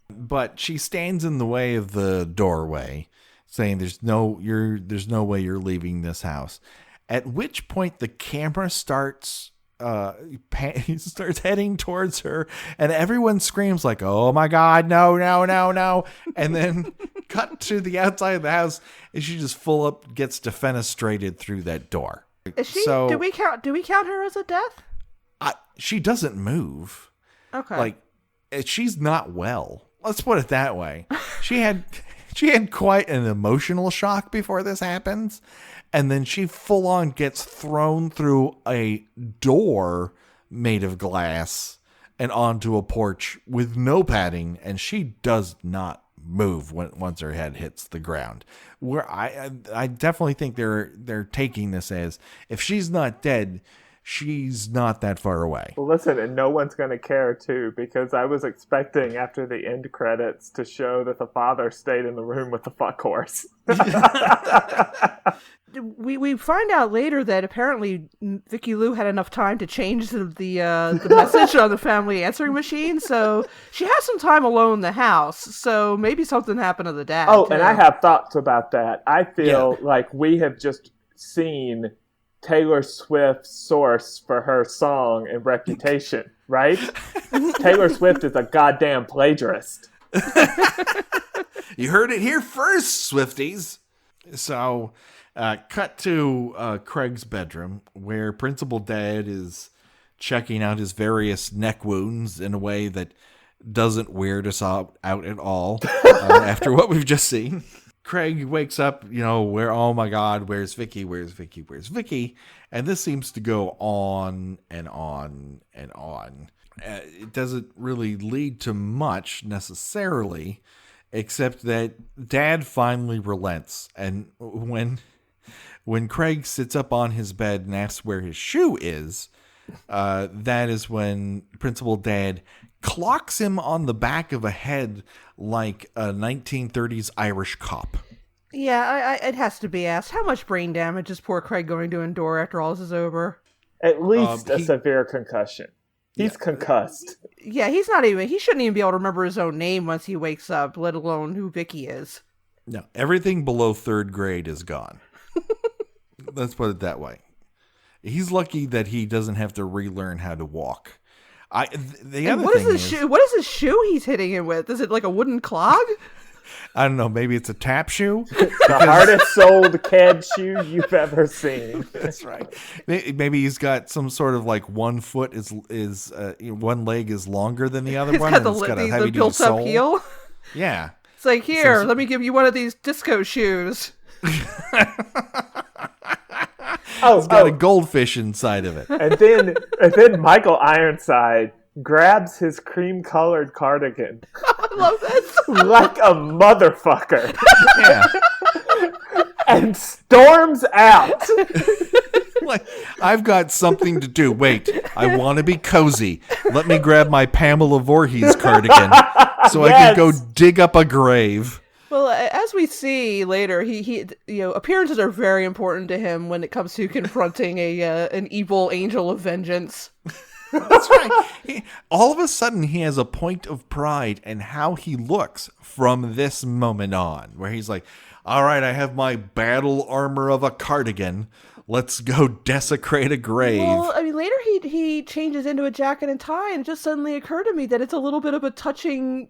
But she stands in the way of the doorway, saying there's no way you're leaving this house. At which point the camera starts heading towards her, and everyone screams like, oh my god, no, and then cut to the outside of the house, and she just full up gets defenestrated through that door. Is she? Do we count her as a death? She doesn't move. Okay. She's not well. Let's put it that way. She had quite an emotional shock before this happens, and then she full on gets thrown through a door made of glass and onto a porch with no padding, and she does not move once her head hits the ground. Where I definitely think they're taking this as, if she's not dead, she's not that far away. Well, listen, and no one's going to care, too, because I was expecting after the end credits to show that the father stayed in the room with the fuck horse. We find out later that apparently Vicky Lou had enough time to change the message on the family answering machine, so she has some time alone in the house, so maybe something happened to the dad. Oh, too. And I have thoughts about that. I feel like we have just seen Taylor Swift's source for her song and reputation, right? Taylor Swift is a goddamn plagiarist. You heard it here first, Swifties. So, cut to Craig's bedroom, where Principal Dad is checking out his various neck wounds in a way that doesn't weird us out at all after what we've just seen. Craig wakes up, oh my God, where's Vicky? Where's Vicky? Where's Vicky? And this seems to go on and on and on. It doesn't really lead to much necessarily, except that Dad finally relents. And when Craig sits up on his bed and asks where his shoe is, that is when Principal Dad clocks him on the back of a head like a 1930s Irish cop. Yeah, it has to be asked. How much brain damage is poor Craig going to endure after all this is over? At least a severe concussion. He's concussed. Yeah, he shouldn't even be able to remember his own name once he wakes up, let alone who Vicky is. No, everything below third grade is gone. Let's put it that way. He's lucky that he doesn't have to relearn how to walk. The other thing is, what is this shoe he's hitting him with? Is it like a wooden clog? I don't know. Maybe it's a tap shoe. The hardest soled cad shoe you've ever seen. That's right. Maybe he's got some sort of like one foot is one leg is longer than the other one. Got it's got a heavy duty built sole. up heel. Yeah. It's like, here, let me give you one of these disco shoes. It's got a goldfish inside of it. And then Michael Ironside grabs his cream-colored cardigan. I love that. Like a motherfucker. Yeah. And storms out. Like, I've got something to do. Wait, I want to be cozy. Let me grab my Pamela Voorhees cardigan so I can go dig up a grave. Well, as we see later, he appearances are very important to him when it comes to confronting an evil angel of vengeance. That's right. All of a sudden, he has a point of pride in how he looks from this moment on, where he's like, all right, I have my battle armor of a cardigan. Let's go desecrate a grave. Well, I mean, later he changes into a jacket and tie, and it just suddenly occurred to me that it's a little bit of a touching,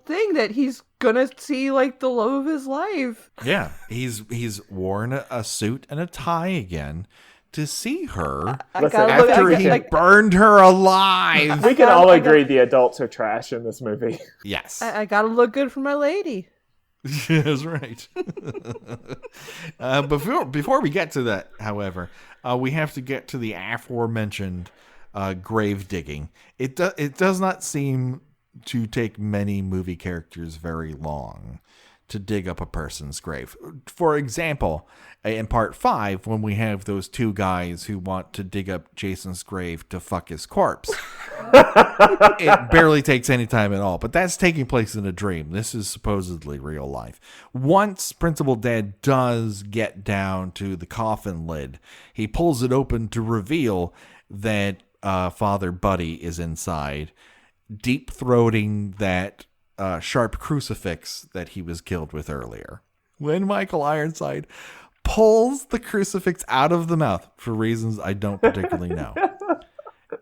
thing that he's gonna see like the love of his life. Yeah, he's worn a suit and a tie again to see her after he burned her alive. We can all agree the adults are trash in this movie. Yes. I gotta look good for my lady. That's right. Before we get to that, however, we have to get to the aforementioned grave digging. It does not seem to take many movie characters very long to dig up a person's grave. For example, in part 5, when we have those two guys who want to dig up Jason's grave to fuck his corpse, it barely takes any time at all. But that's taking place in a dream. This is supposedly real life. Once Principal Dad does get down to the coffin lid, he pulls it open to reveal that Father Buddy is inside, deep-throating that sharp crucifix that he was killed with earlier. When Michael Ironside pulls the crucifix out of the mouth, for reasons I don't particularly know,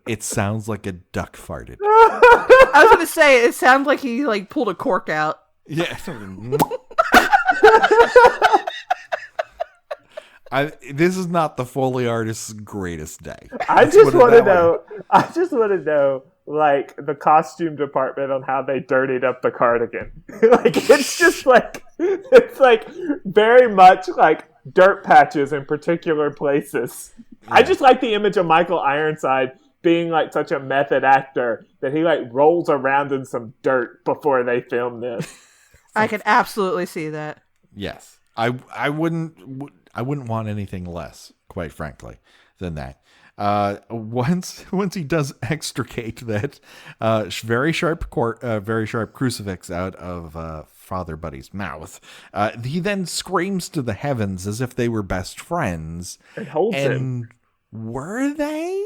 it sounds like a duck farted. I was going to say, it sounds like he pulled a cork out. Yeah. This is not the Foley artist's greatest day. I just want to know, like, the costume department on how they dirtied up the cardigan. It's very much like dirt patches in particular places. Yeah. I just like the image of Michael Ironside being like such a method actor that he like rolls around in some dirt before they film this. I can absolutely see that. Yes. I wouldn't want anything less, quite frankly, than that. Once he does extricate that very sharp crucifix out of Father Buddy's mouth, he then screams to the heavens as if they were best friends. And holds him. Were they?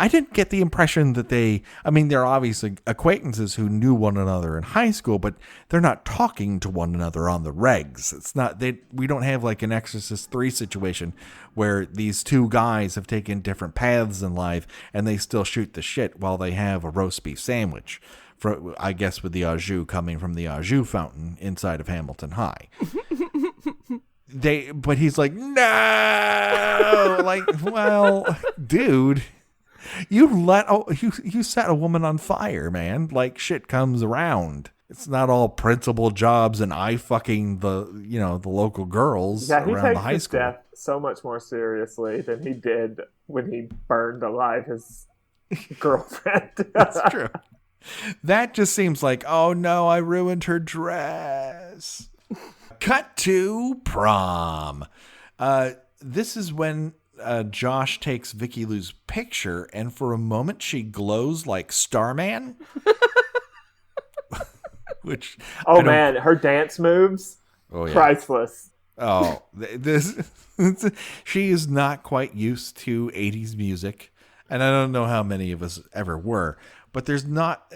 I didn't get the impression that they're obviously acquaintances who knew one another in high school, but they're not talking to one another on the regs. It's not, we don't have like an Exorcist 3 situation where these two guys have taken different paths in life and they still shoot the shit while they have a roast beef sandwich. I guess with the au jus coming from the au jus fountain inside of Hamilton High. But he's like, no, like, well, dude, you set a woman on fire, man. Like, shit comes around. It's not all principal jobs and I fucking the local girls around the high school. Death so much more seriously than he did when he burned alive his girlfriend. That's true. That just seems like, oh no, I ruined her dress. Cut to prom. This is when Josh takes Vicky Lou's picture, and for a moment she glows like Starman. Which her dance moves, priceless. Oh, she is not quite used to 80s music, and I don't know how many of us ever were, but there's not,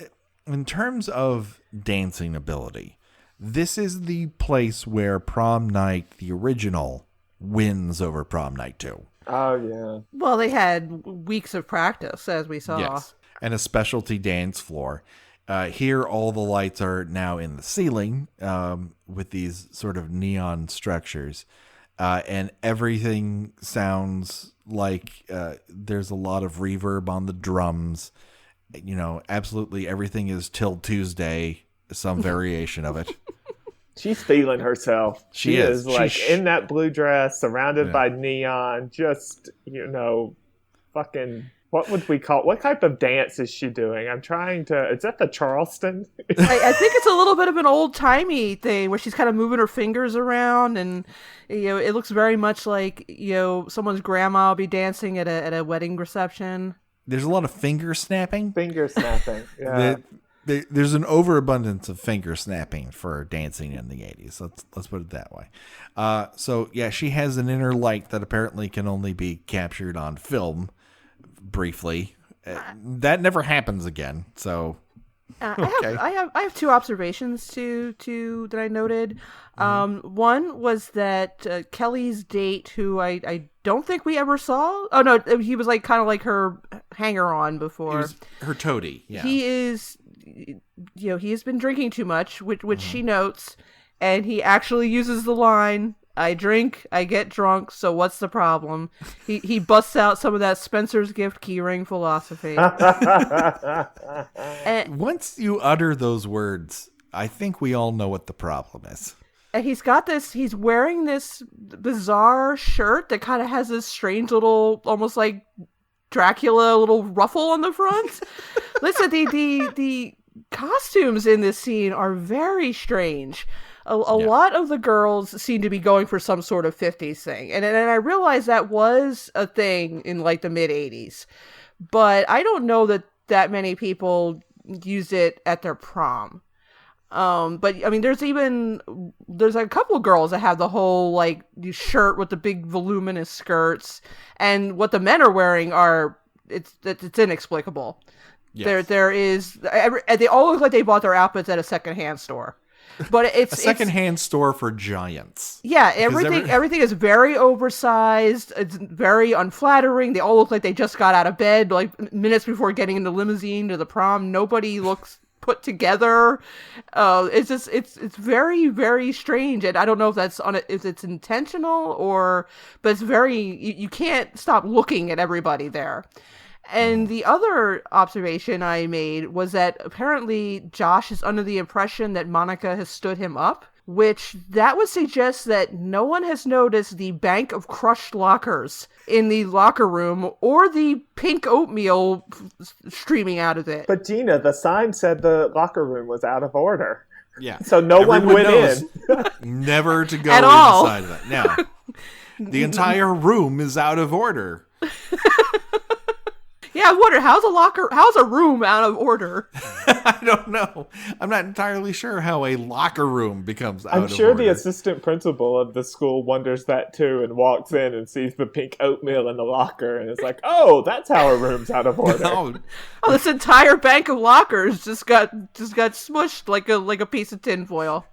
in terms of dancing ability, this is the place where Prom Night, the original, wins over Prom Night 2. Oh, yeah. Well, they had weeks of practice, as we saw. Yes. and a specialty dance floor. Here, all the lights are now in the ceiling with these sort of neon structures. And everything sounds like there's a lot of reverb on the drums. You know, absolutely everything is Till Tuesday, some variation of it. She's feeling herself. She is like in that blue dress, surrounded by neon, just, fucking... What would we call? What type of dance is she doing? I'm trying to. Is that the Charleston? I think it's a little bit of an old timey thing where she's kind of moving her fingers around, and it looks very much like someone's grandma will be dancing at a wedding reception. There's a lot of finger snapping. Yeah. There's an overabundance of finger snapping for dancing in the 80s. Let's put it that way. So yeah, she has an inner light that apparently can only be captured on film. Briefly, that never happens again. So, okay. I have two observations that I noted. One was that Kelly's date, who I don't think we ever saw. Oh no, he was like kind of like her hanger on before. He was her toady. Yeah, he is. He has been drinking too much, which she notes, and he actually uses the line, "I drink, I get drunk, so what's the problem?" He busts out some of that Spencer's Gift keyring philosophy. And once you utter those words, I think we all know what the problem is. And he's wearing this bizarre shirt that kind of has this strange little, almost like Dracula little ruffle on the front. Listen, the costumes in this scene are very strange. A lot of the girls seem to be going for some sort of 50s thing. And I realized that was a thing in like the mid 80s. But I don't know that many people used it at their prom. But I mean, there's a couple of girls that have the whole like shirt with the big voluminous skirts, and what the men are wearing it's inexplicable. Yes. They all look like they bought their outfits at a secondhand store. But it's a secondhand store for giants. Yeah, everything is very oversized. It's very unflattering. They all look like they just got out of bed like minutes before getting in the limousine to the prom. Nobody looks put together. It's very, very strange, and I don't know if it's intentional but it's very. You can't stop looking at everybody there. And the other observation I made was that apparently Josh is under the impression that Monica has stood him up, which that would suggest that no one has noticed the bank of crushed lockers in the locker room or the pink oatmeal streaming out of it. But Gina, the sign said the locker room was out of order. Yeah. So everyone went in. Never to go at all. inside of that. Now, the entire room is out of order. Yeah, I wonder, how's a room out of order? I don't know. I'm not entirely sure how a locker room becomes out of order. I'm sure the assistant principal of the school wonders that too, and walks in and sees the pink oatmeal in the locker and is like, "Oh, that's how a room's out of order." Oh, this entire bank of lockers just got smushed like a piece of tinfoil.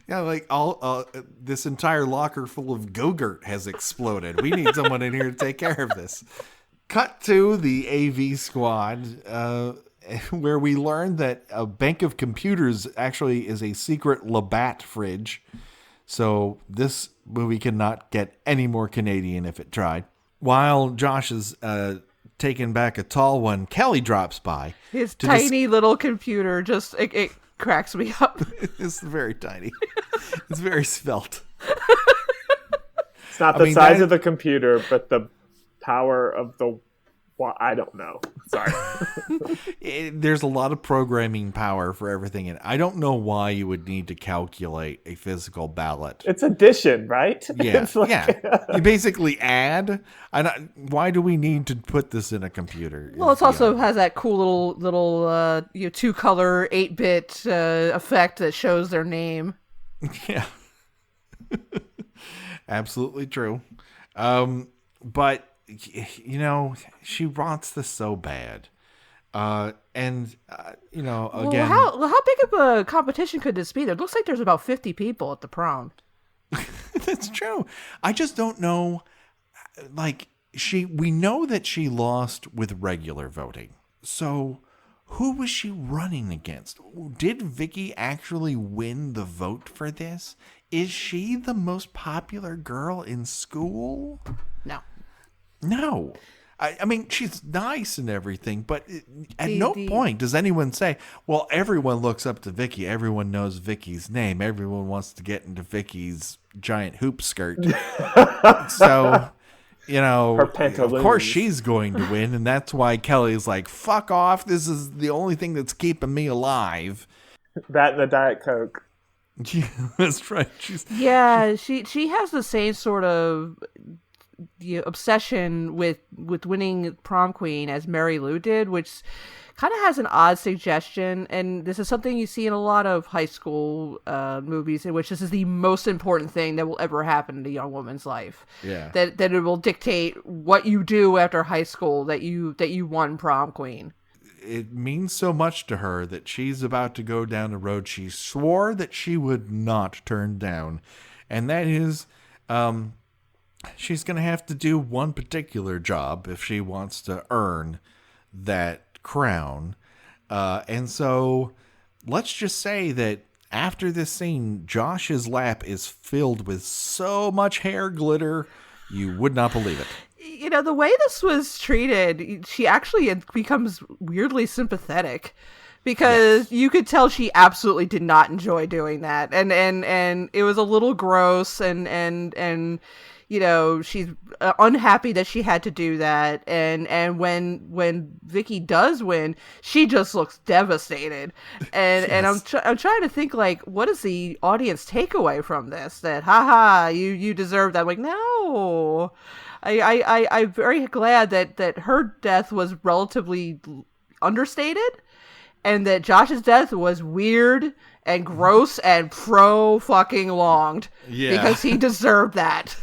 Yeah, like all this entire locker full of Go-Gurt has exploded. We need someone in here to take care of this. Cut to the AV squad, where we learn that a bank of computers actually is a secret Labatt fridge. So this movie cannot get any more Canadian if it tried. While Josh is taking back a tall one, Kelly drops by. His tiny little computer just it cracks me up. It's very tiny. It's very svelte. It's not the size of the computer, but the power of I don't know. Sorry. There's a lot of programming power for everything, and I don't know why you would need to calculate a physical ballot. It's addition, right? Yeah, You basically add. Why do we need to put this in a computer? Well, it also has that cool little 2-color 8-bit effect that shows their name. Yeah. Absolutely true. But she wants this so bad. Again... how big of a competition could this be? It looks like there's about 50 people at the prom. That's true. I just don't know. Like, we know that she lost with regular voting. So, who was she running against? Did Vicky actually win the vote for this? Is she the most popular girl in school? No. I mean, she's nice and everything, but at no point does anyone say, well, everyone looks up to Vicky. Everyone knows Vicky's name. Everyone wants to get into Vicky's giant hoop skirt. So, of course she's going to win. And that's why Kelly's like, fuck off. This is the only thing that's keeping me alive. That and the Diet Coke. Yeah, that's right. She has the same sort of obsession with winning prom queen as Mary Lou did, which kind of has an odd suggestion, and this is something you see in a lot of high school movies, in which this is the most important thing that will ever happen in a young woman's life. Yeah, that it will dictate what you do after high school, that you won prom queen. It means so much to her that she's about to go down a road she swore that she would not turn down, and that is she's going to have to do one particular job if she wants to earn that crown. And so let's just say that after this scene, Josh's lap is filled with so much hair glitter, you would not believe it. The way this was treated, she actually becomes weirdly sympathetic. Because you could tell she absolutely did not enjoy doing that. And it was a little gross and she's unhappy that she had to do that, and when Vicky does win, she just looks devastated, and yes. And I'm trying to think, like, what is the audience takeaway from this? That you deserve that? I'm like, no, I'm very glad that her death was relatively understated, and that Josh's death was weird and gross and pro-fucking longed, because he deserved that.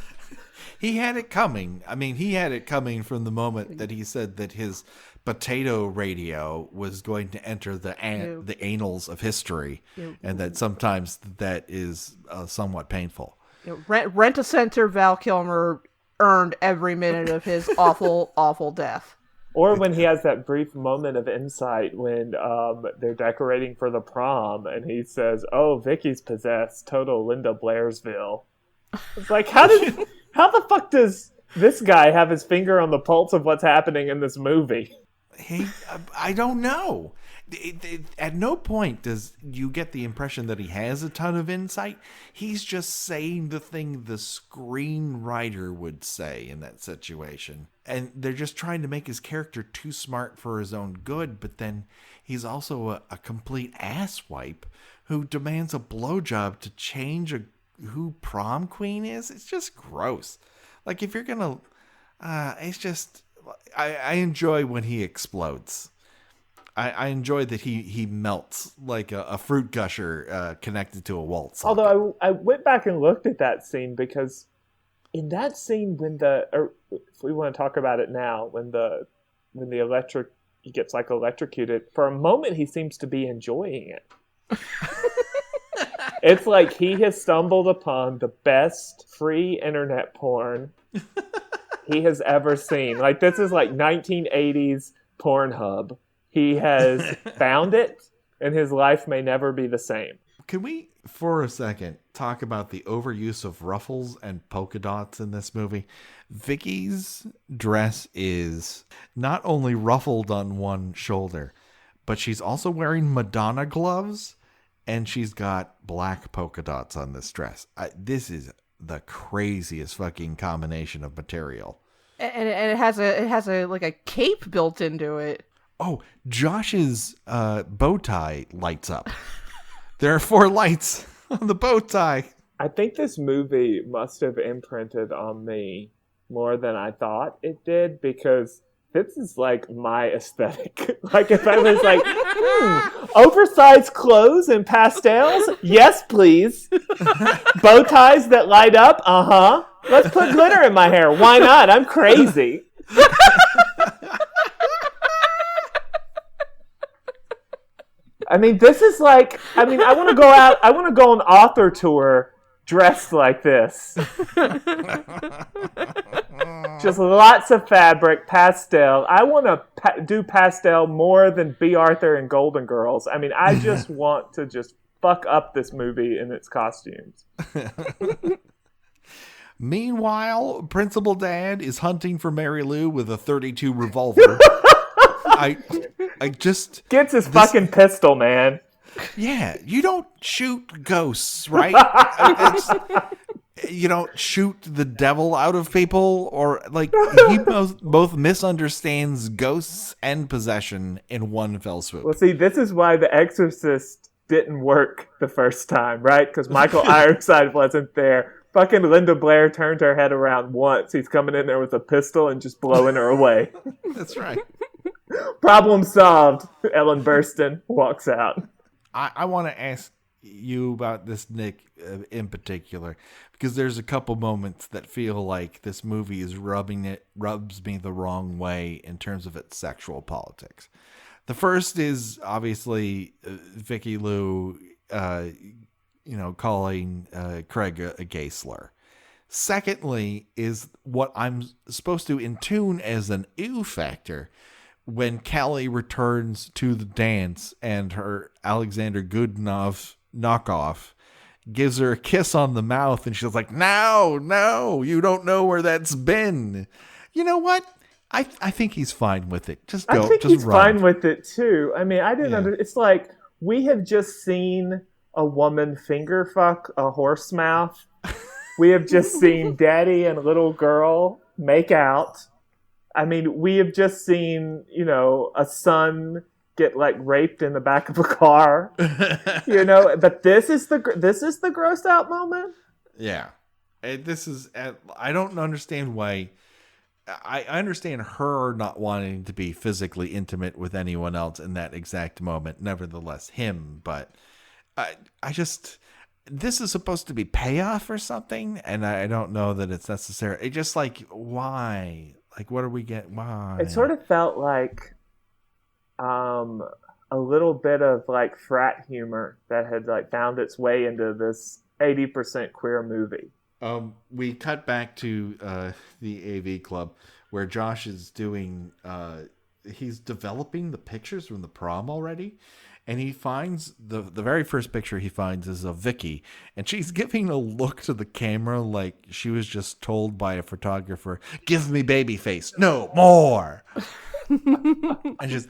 He had it coming. I mean, he had it coming from the moment that he said that his potato radio was going to enter the annals of history, and that sometimes that is somewhat painful. Rent-a-Center Val Kilmer earned every minute of his awful, awful death. Or when he has that brief moment of insight when they're decorating for the prom, and he says, "Oh, Vicky's possessed. Total Linda Blairsville." It's like, how the fuck does this guy have his finger on the pulse of what's happening in this movie? I don't know. At no point does you get the impression that he has a ton of insight. He's just saying the thing the screenwriter would say in that situation. And they're just trying to make his character too smart for his own good, but then he's also a complete asswipe who demands a blowjob to change who prom queen is. It's just gross. Like, if you're gonna it's just I enjoy when he explodes. I enjoy that he melts like a fruit gusher connected to a waltz. Although I went back and looked at that scene, because in that scene if we want to talk about it now, when he gets like electrocuted, for a moment he seems to be enjoying it. It's like he has stumbled upon the best free internet porn he has ever seen. Like, this is like 1980s Pornhub. He has found it, and his life may never be the same. Can we, for a second, talk about the overuse of ruffles and polka dots in this movie? Vicky's dress is not only ruffled on one shoulder, but she's also wearing Madonna gloves, and she's got black polka dots on this dress. This is the craziest fucking combination of material. And it has a cape built into it. Oh, Josh's bow tie lights up. There are 4 lights on the bow tie. I think this movie must have imprinted on me more than I thought it did, because this is like my aesthetic. Like, if I was like, oversized clothes and pastels? Yes, please. Bow ties that light up? Uh-huh. Let's put glitter in my hair. Why not? I'm crazy. I mean, this is like, I want to go out, I want to go on author tour dressed like this. Just lots of fabric, pastel. I want to do pastel more than B. Arthur and Golden Girls. I mean, I just want to just fuck up this movie in its costumes. Meanwhile, Principal Dad is hunting for Mary Lou with a .32 revolver. I just gets his fucking pistol, man. Yeah, you don't shoot ghosts, right? You don't shoot the devil out of people, or like he both misunderstands ghosts and possession in one fell swoop. Well, see, this is why The Exorcist didn't work the first time, right? Because Michael Ironside wasn't there. Fucking Linda Blair turned her head around once. He's coming in there with a pistol and just blowing her away. That's right. Problem solved. Ellen Burstyn walks out. I want to ask you about this, Nick, in particular, because there's a couple moments that feel like this movie is rubs me the wrong way in terms of its sexual politics. The first is obviously Vicky Lou, calling Craig a gay slur. Secondly is what I'm supposed to intune as an ew factor when Callie returns to the dance and her Alexander Goodenough knockoff gives her a kiss on the mouth and she's like, no, you don't know where that's been. You know what? I think he's fine with it. Just go. I think just he's run. fine with it too. I mean, I didn't it's like we have just seen a woman finger fuck a horse mouth. We have just seen daddy and little girl make out. I mean, we have just seen, a son get like raped in the back of a car, but this is the grossed out moment. Yeah. I don't understand why. I understand her not wanting to be physically intimate with anyone else in that exact moment. Nevertheless, him, but I just, this is supposed to be payoff or something. And I don't know that it's necessary. It just like, why? Like, what do we get? Why? It sort of felt like a little bit of like frat humor that had like found its way into this 80% queer movie. We cut back to the AV club where Josh is doing, he's developing the pictures from the prom already. And he finds the very first picture he finds is of Vicky, and she's giving a look to the camera like she was just told by a photographer, "Give me baby face, no more." And just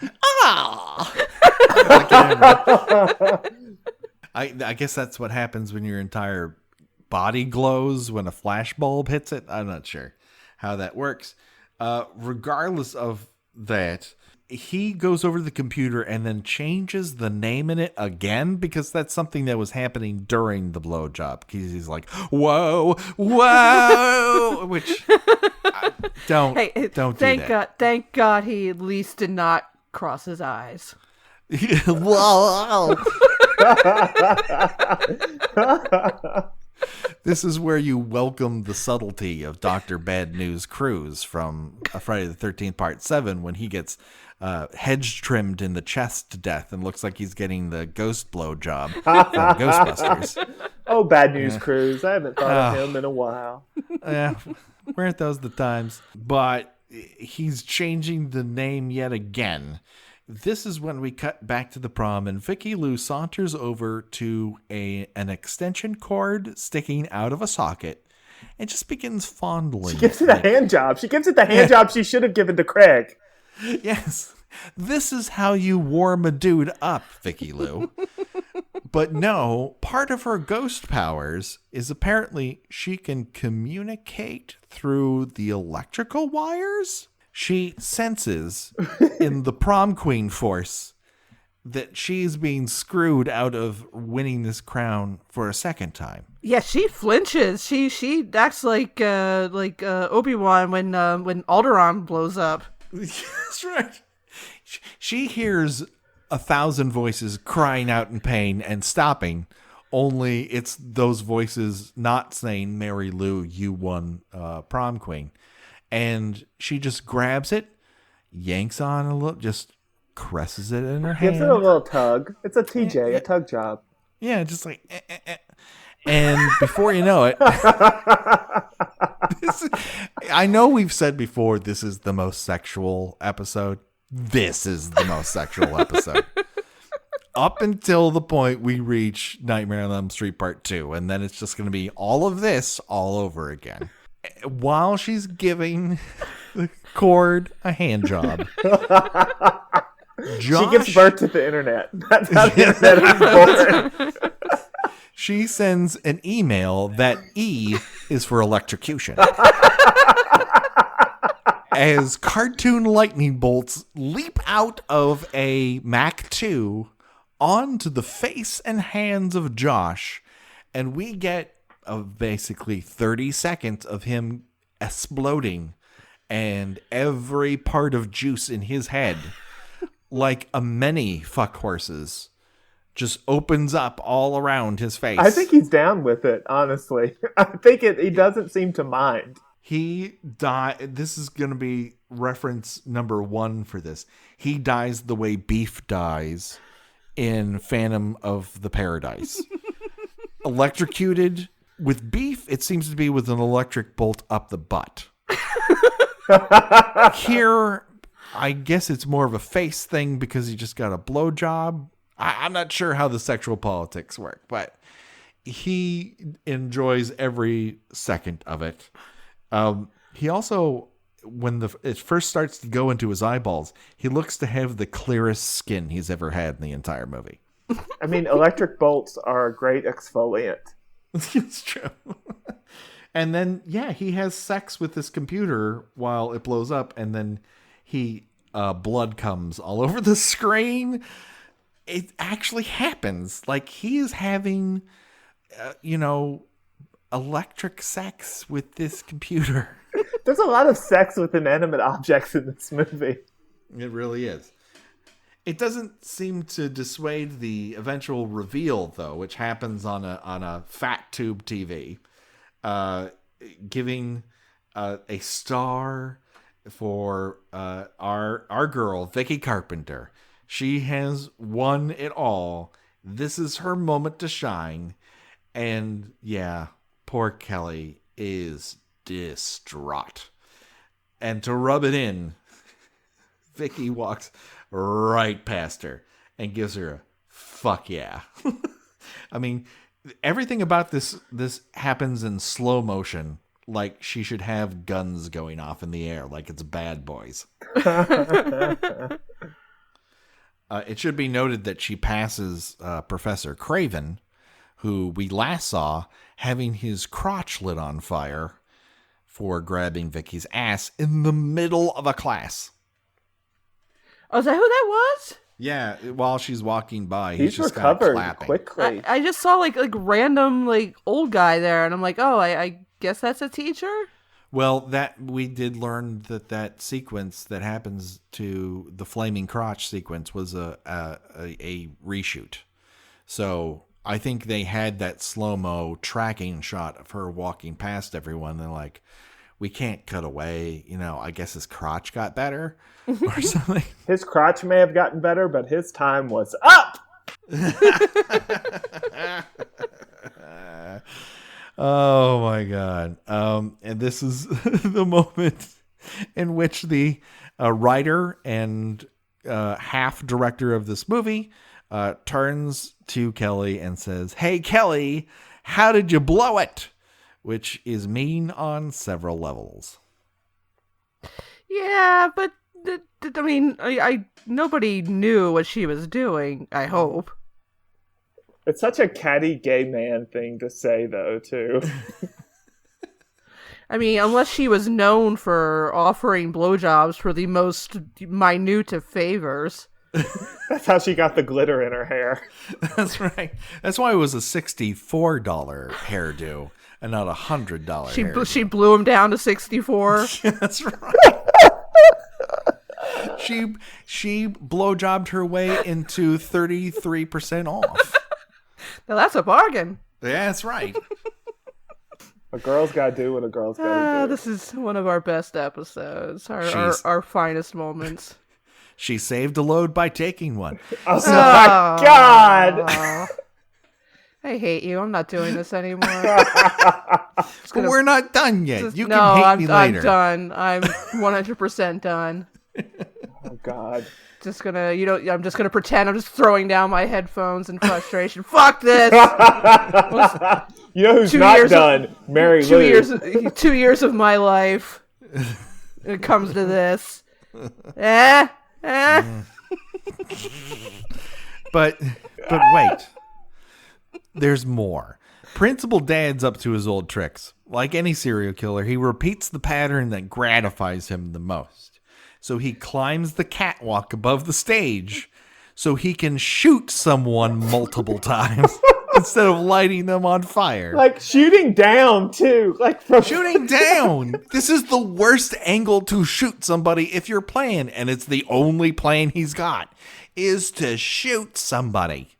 I guess that's what happens when your entire body glows when a flash bulb hits it. I'm not sure how that works. Regardless of that, he goes over to the computer and then changes the name in it again because that's something that was happening during the blowjob. He's like, whoa, which don't do that. Thank God he at least did not cross his eyes. This is where you welcome the subtlety of Dr. Bad News Cruz from Friday the 13th Part 7 when he gets hedge trimmed in the chest to death and looks like he's getting the ghost blow job from Ghostbusters. Oh, Bad News Cruz. I haven't thought of him in a while. Yeah, weren't those the times? But he's changing the name yet again. This is when we cut back to the prom, and Vicky Lou saunters over to an extension cord sticking out of a socket and just begins fondling. She gives it a hand job. She gives it the hand job she should have given to Craig. Yes. This is how you warm a dude up, Vicky Lou. But no, part of her ghost powers is apparently she can communicate through the electrical wires. She senses in the prom queen force that she's being screwed out of winning this crown for a second time. Yeah, she flinches. She acts like Obi-Wan when Alderaan blows up. That's right. She hears 1,000 voices crying out in pain and stopping. Only it's those voices not saying, "Mary Lou, you won prom queen." And she just grabs it, yanks on a little, just caresses it in her hand. Gives it a little tug. It's a TJ, a tug job. Yeah, just like, And before you know it, I know we've said before, this is the most sexual episode. This is the most sexual episode. Up until the point we reach Nightmare on Elm Street Part 2. And then it's just going to be all of this all over again. While she's giving the cord a hand job. She gives birth to the internet. That's how the internet is born. She sends an email that E is for electrocution. As cartoon lightning bolts leap out of a Mac 2 onto the face and hands of Josh, and we get basically 30 seconds of him exploding and every part of juice in his head, like a many fuck horses, just opens up all around his face. I think he's down with it, honestly. I think he doesn't seem to mind. He died. This is going to be reference number 1 for this. He dies the way Beef dies in Phantom of the Paradise. Electrocuted. With Beef, it seems to be with an electric bolt up the butt. Here, I guess it's more of a face thing because he just got a blowjob. I'm not sure how the sexual politics work, but he enjoys every second of it. He also, when it first starts to go into his eyeballs, he looks to have the clearest skin he's ever had in the entire movie. I mean, electric bolts are a great exfoliant. It's true. And then, yeah, he has sex with this computer while it blows up, and then blood comes all over the screen. It actually happens. Like, he is having, electric sex with this computer. There's a lot of sex with inanimate objects in this movie. It really is. It doesn't seem to dissuade the eventual reveal, though, which happens on a fat tube TV, giving a star for our girl, Vicky Carpenter. She has won it all. This is her moment to shine. And yeah, poor Kelly is distraught. And to rub it in, Vicky walks right past her and gives her a fuck yeah. I mean, everything about this happens in slow motion, like she should have guns going off in the air, like it's Bad Boys. It should be noted that she passes Professor Craven, who we last saw having his crotch lit on fire for grabbing Vicky's ass in the middle of a class. Oh, is that who that was? Yeah, while she's walking by, he's just recovered clapping quickly. I just saw like random old guy there, and I'm like, oh, I guess that's a teacher. Well, that we did learn that sequence that happens to the flaming crotch sequence was a reshoot. So I think they had that slow-mo tracking shot of her walking past everyone. They're like, we can't cut away. I guess his crotch got better or something. His crotch may have gotten better, but his time was up. Oh my God. And this is the moment in which the writer and half director of this movie turns to Kelly and says, "Hey, Kelly, how did you blow it?" Which is mean on several levels. Yeah, but I mean, nobody knew what she was doing, I hope. It's such a catty gay man thing to say, though, too. I mean, unless she was known for offering blowjobs for the most minute of favors. That's how she got the glitter in her hair. That's right. That's why it was a $64 hairdo and not $100 hairdo. She blew him down to 64. That's right. She blowjobbed her way into 33% off. Now that's a bargain. Yeah, that's right. A girl's got to do what a girl's got to do. This is one of our best episodes. Our finest moments. She saved a load by taking one. Oh my God! I hate you. I'm not doing this anymore. We're not done yet. You no, can hate me later. I'm done. I'm 100% done. Oh God. I'm just gonna pretend I'm just throwing down my headphones in frustration. Fuck this. You know who's not done? Mary Lou. 2 years of my life. It comes to this. But wait. There's more. Principal Dad's up to his old tricks. Like any serial killer, he repeats the pattern that gratifies him the most. So he climbs the catwalk above the stage so he can shoot someone multiple times instead of lighting them on fire. Like shooting down, too. Shooting down! This is the worst angle to shoot somebody if you're playing, and it's the only plan he's got, is to shoot somebody.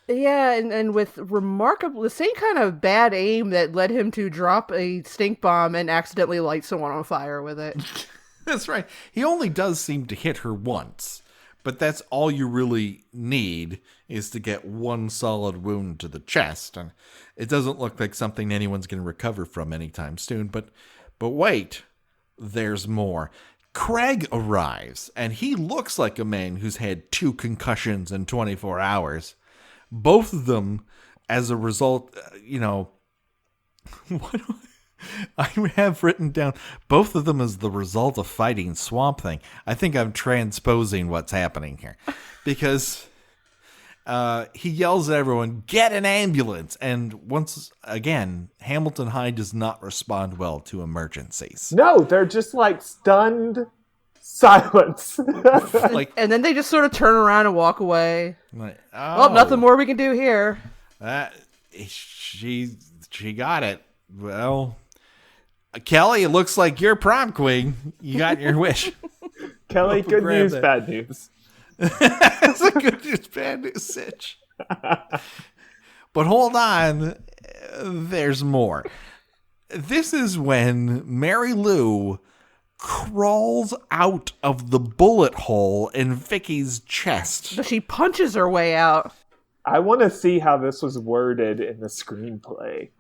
Yeah, and with the same kind of bad aim that led him to drop a stink bomb and accidentally light someone on fire with it. That's right. He only does seem to hit her once, but that's all you really need is to get one solid wound to the chest. And it doesn't look like something anyone's going to recover from anytime soon. But wait, there's more. Craig arrives, and he looks like a man who's had 2 concussions in 24 hours. Both of them, as a result, what do I have written down? Both of them as the result of fighting Swamp Thing. I think I'm transposing what's happening here. Because he yells at everyone, get an ambulance! And once again, Hamilton High does not respond well to emergencies. No, they're just stunned silence. And then they just sort of turn around and walk away. Well, nothing more we can do here. She got it. Well, Kelly, it looks like you're prom queen. You got your wish. Kelly, good news, bad news. It's a good news, bad news sitch. But hold on, there's more. This is when Mary Lou crawls out of the bullet hole in Vicky's chest. She punches her way out. I want to see how this was worded in the screenplay.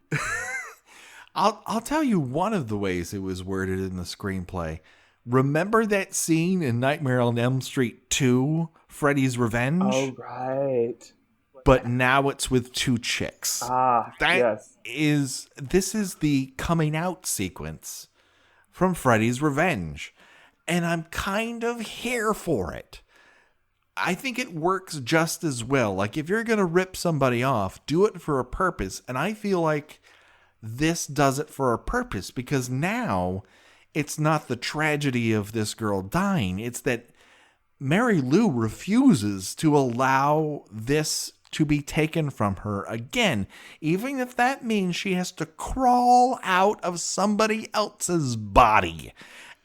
I'll tell you one of the ways it was worded in the screenplay. Remember that scene in Nightmare on Elm Street 2, Freddy's Revenge? Oh, right. But now it's with 2 chicks. Yes. This is the coming out sequence from Freddy's Revenge. And I'm kind of here for it. I think it works just as well. Like, if you're going to rip somebody off, do it for a purpose. And I feel like this does it for a purpose, because now it's not the tragedy of this girl dying. It's that Mary Lou refuses to allow this to be taken from her again, even if that means she has to crawl out of somebody else's body.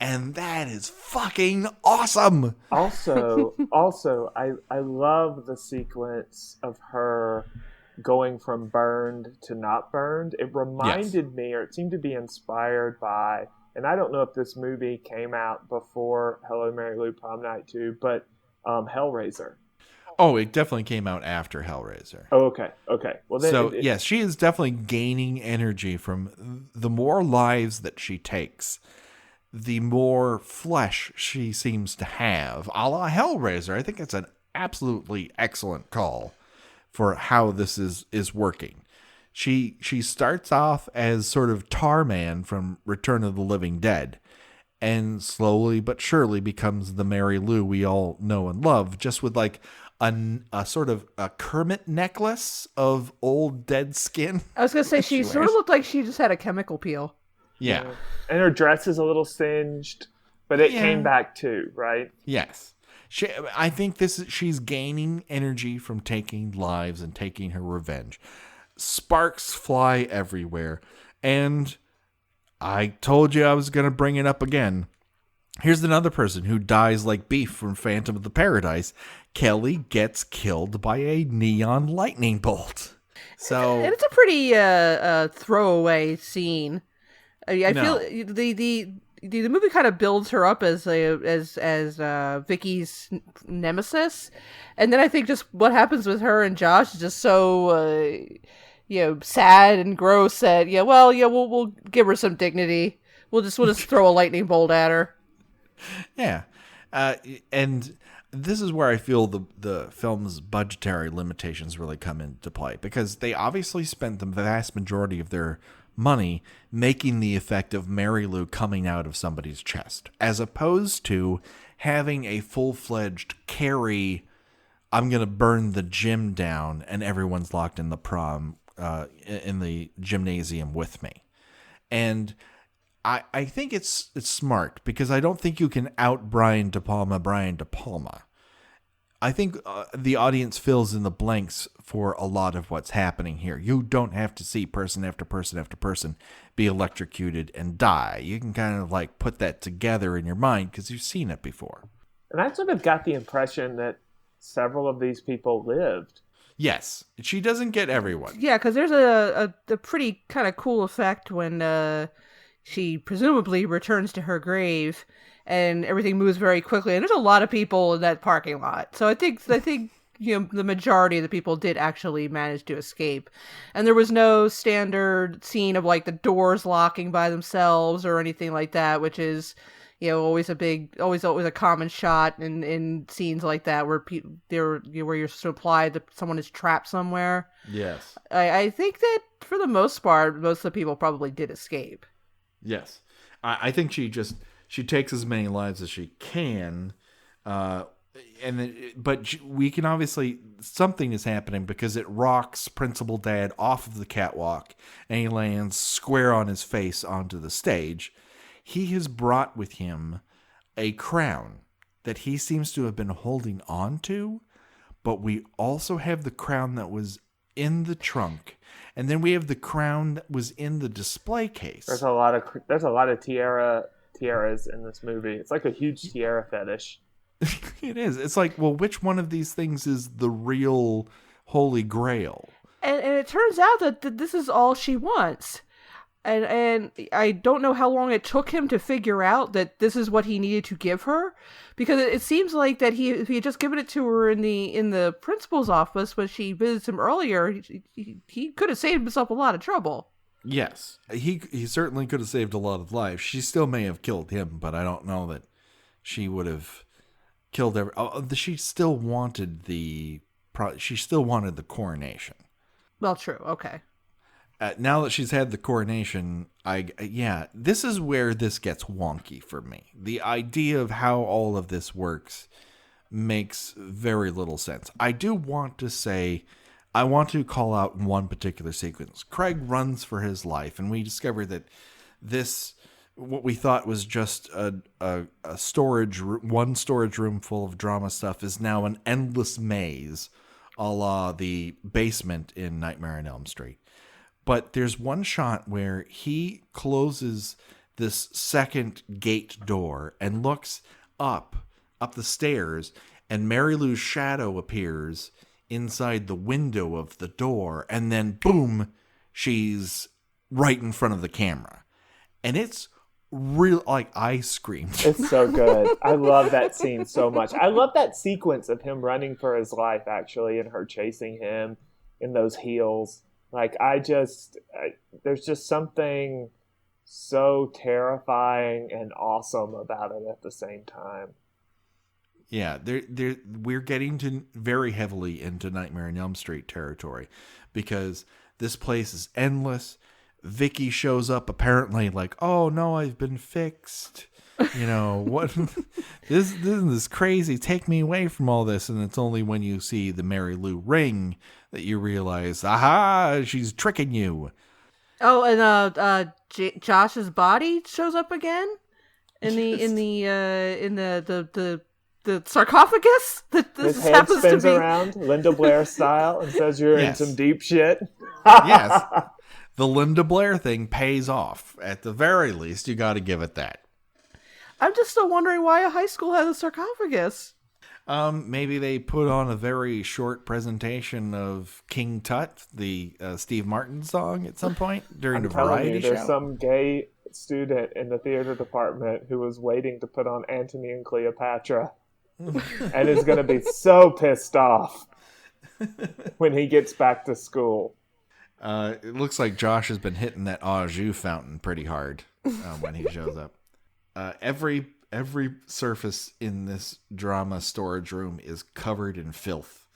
And that is fucking awesome. Also, I love the sequence of her going from burned to not burned. It reminded me, or it seemed to be inspired by, and I don't know if this movie came out before Hello, Mary Lou Prom Night 2, but Hellraiser. Oh, it definitely came out after Hellraiser. Oh, okay. Well, then yes, she is definitely gaining energy from the more lives that she takes, the more flesh she seems to have. A la Hellraiser. I think it's an absolutely excellent call for how this is working. She starts off as sort of Tarman from Return of the Living Dead, and slowly but surely becomes the Mary Lou we all know and love, just with like a sort of a Kermit necklace of old dead skin. I was going to say, she sort of looked like she just had a chemical peel. Yeah. And her dress is a little singed, but it came back too, right? Yes. I think she's gaining energy from taking lives and taking her revenge. Sparks fly everywhere. And I told you I was going to bring it up again. Here's another person who dies like beef from Phantom of the Paradise. Kelly gets killed by a neon lightning bolt. So, and it's a pretty throwaway scene. I feel the movie kind of builds her up as Vicky's nemesis, and then I think just what happens with her and Josh is just so sad and gross that, we'll give her some dignity. We'll just throw a lightning bolt at her. Yeah. And this is where I feel the film's budgetary limitations really come into play, because they obviously spent the vast majority of their money making the effect of Mary Lou coming out of somebody's chest, as opposed to having a full-fledged Carrie, I'm going to burn the gym down and everyone's locked in the prom, in the gymnasium with me. And I think it's smart, because I don't think you can out Brian De Palma. I think the audience fills in the blanks for a lot of what's happening here. You don't have to see person after person after person be electrocuted and die. You can kind of like put that together in your mind because you've seen it before. And I sort of got the impression that several of these people lived. Yes, she doesn't get everyone. Yeah, because there's a pretty kind of cool effect when she presumably returns to her grave, and everything moves very quickly. And there's a lot of people in that parking lot, so I think the majority of the people did actually manage to escape. And there was no standard scene of like the doors locking by themselves or anything like that, which is always a common shot in scenes like that where where you're supplied that someone is trapped somewhere. Yes, I think that for the most part, most of the people probably did escape. Yes, I think she takes as many lives as she can, but we can obviously, something is happening because it rocks Principal Dad off of the catwalk and he lands square on his face onto the stage. He has brought with him a crown that he seems to have been holding on to, but we also have the crown that was in the trunk. And then we have the crown that was in the display case. There's a lot of tiaras in this movie. It's like a huge tiara fetish. It is. It's like, well, which one of these things is the real Holy Grail? And it turns out that this is all she wants. And I don't know how long it took him to figure out that this is what he needed to give her, because it seems like that if he had just given it to her in the principal's office when she visits him earlier, he could have saved himself a lot of trouble. Yes, he certainly could have saved a lot of lives. She still may have killed him, but I don't know that she would have killed she still wanted the coronation. Well, true. Okay. Now that she's had the coronation, this is where this gets wonky for me. The idea of how all of this works makes very little sense. I do want to say, I want to call out one particular sequence. Craig runs for his life, and we discover that what we thought was just a storage room full of drama stuff is now an endless maze, a la the basement in Nightmare on Elm Street. But there's one shot where he closes this second gate door and looks up the stairs, and Mary Lou's shadow appears inside the window of the door, and then boom, she's right in front of the camera. And it's real, like, I screamed. It's so good. I love that scene so much. I love that sequence of him running for his life, actually, and her chasing him in those heels. Like, there's just something so terrifying and awesome about it at the same time. Yeah, we're getting very heavily into Nightmare on Elm Street territory, because this place is endless. Vicky shows up apparently like, oh no, I've been fixed. What? this is crazy. Take me away from all this. And it's only when you see the Mary Lou ring that you realize, aha, she's tricking you. Oh, and Josh's body shows up again in the sarcophagus. His head spins around Linda Blair style and says, "You're in some deep shit." Yes, the Linda Blair thing pays off. At the very least, you got to give it that. I'm just still wondering why a high school has a sarcophagus. Maybe they put on a very short presentation of King Tut, the Steve Martin song, at some point during a variety show. There's some gay student in the theater department who was waiting to put on Antony and Cleopatra and is going to be so pissed off when he gets back to school. It looks like Josh has been hitting that au jus fountain pretty hard when he shows up. Every surface in this drama storage room is covered in filth.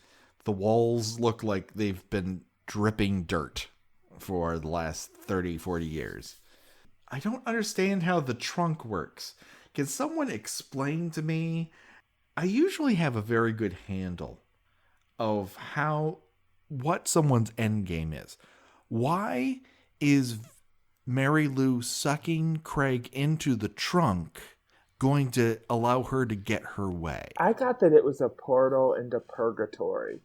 The walls look like they've been dripping dirt for the last 30, 40 years. I don't understand how the trunk works. Can someone explain to me? I usually have a very good handle of what someone's end game is. Why is Mary Lou sucking Craig into the trunk going to allow her to get her way? I thought that it was a portal into purgatory.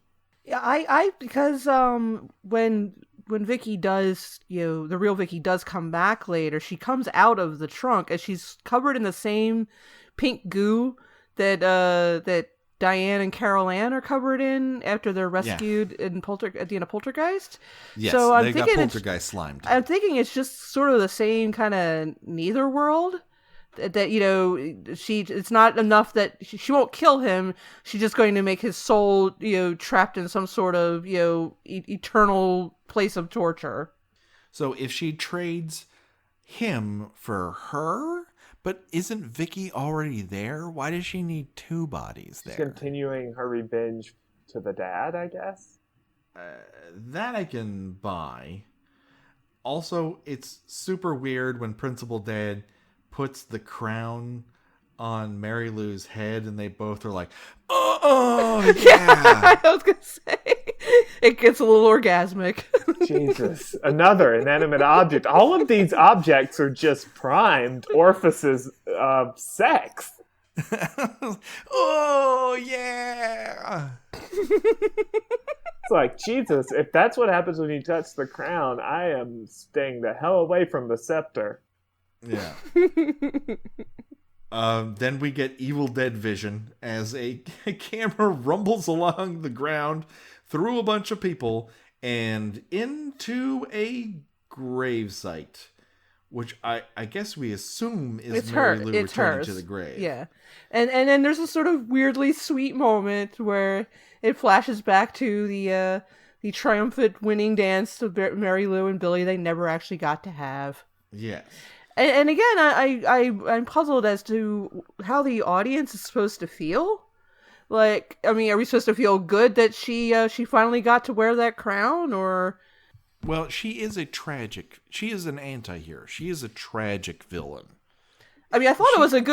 Yeah, because when Vicky does, the real Vicky does come back later, she comes out of the trunk and she's covered in the same pink goo that Diane and Carol Ann are covered in after they're rescued at the end of Poltergeist. Yes, so they got Poltergeist slimed. I'm thinking it's just sort of the same kind of neither world. That it's not enough that she won't kill him. She's just going to make his soul, trapped in some sort of, eternal place of torture. So if she trades him for her, but isn't Vicky already there? Why does she need two bodies there? She's continuing her revenge to the dad, I guess. That I can buy. Also, it's super weird when Principal Dad puts the crown on Mary Lou's head and they both are like, oh yeah. I was gonna say it gets a little orgasmic. Jesus, another inanimate object. All of these objects are just primed orifices of sex. Oh yeah. It's like, Jesus, if that's what happens when you touch the crown, I am staying the hell away from the scepter. Yeah. Then we get Evil Dead vision as a camera rumbles along the ground through a bunch of people and into a gravesite, which I guess we assume is Mary Lou returning to the grave. Yeah. And then there's a sort of weirdly sweet moment where it flashes back to the triumphant winning dance of Mary Lou and Billy they never actually got to have. Yes. And again, I'm puzzled as to how the audience is supposed to feel. Like, I mean, are we supposed to feel good that she finally got to wear that crown, or? Well, she is an anti-hero. She is a tragic villain. I mean, I thought it was an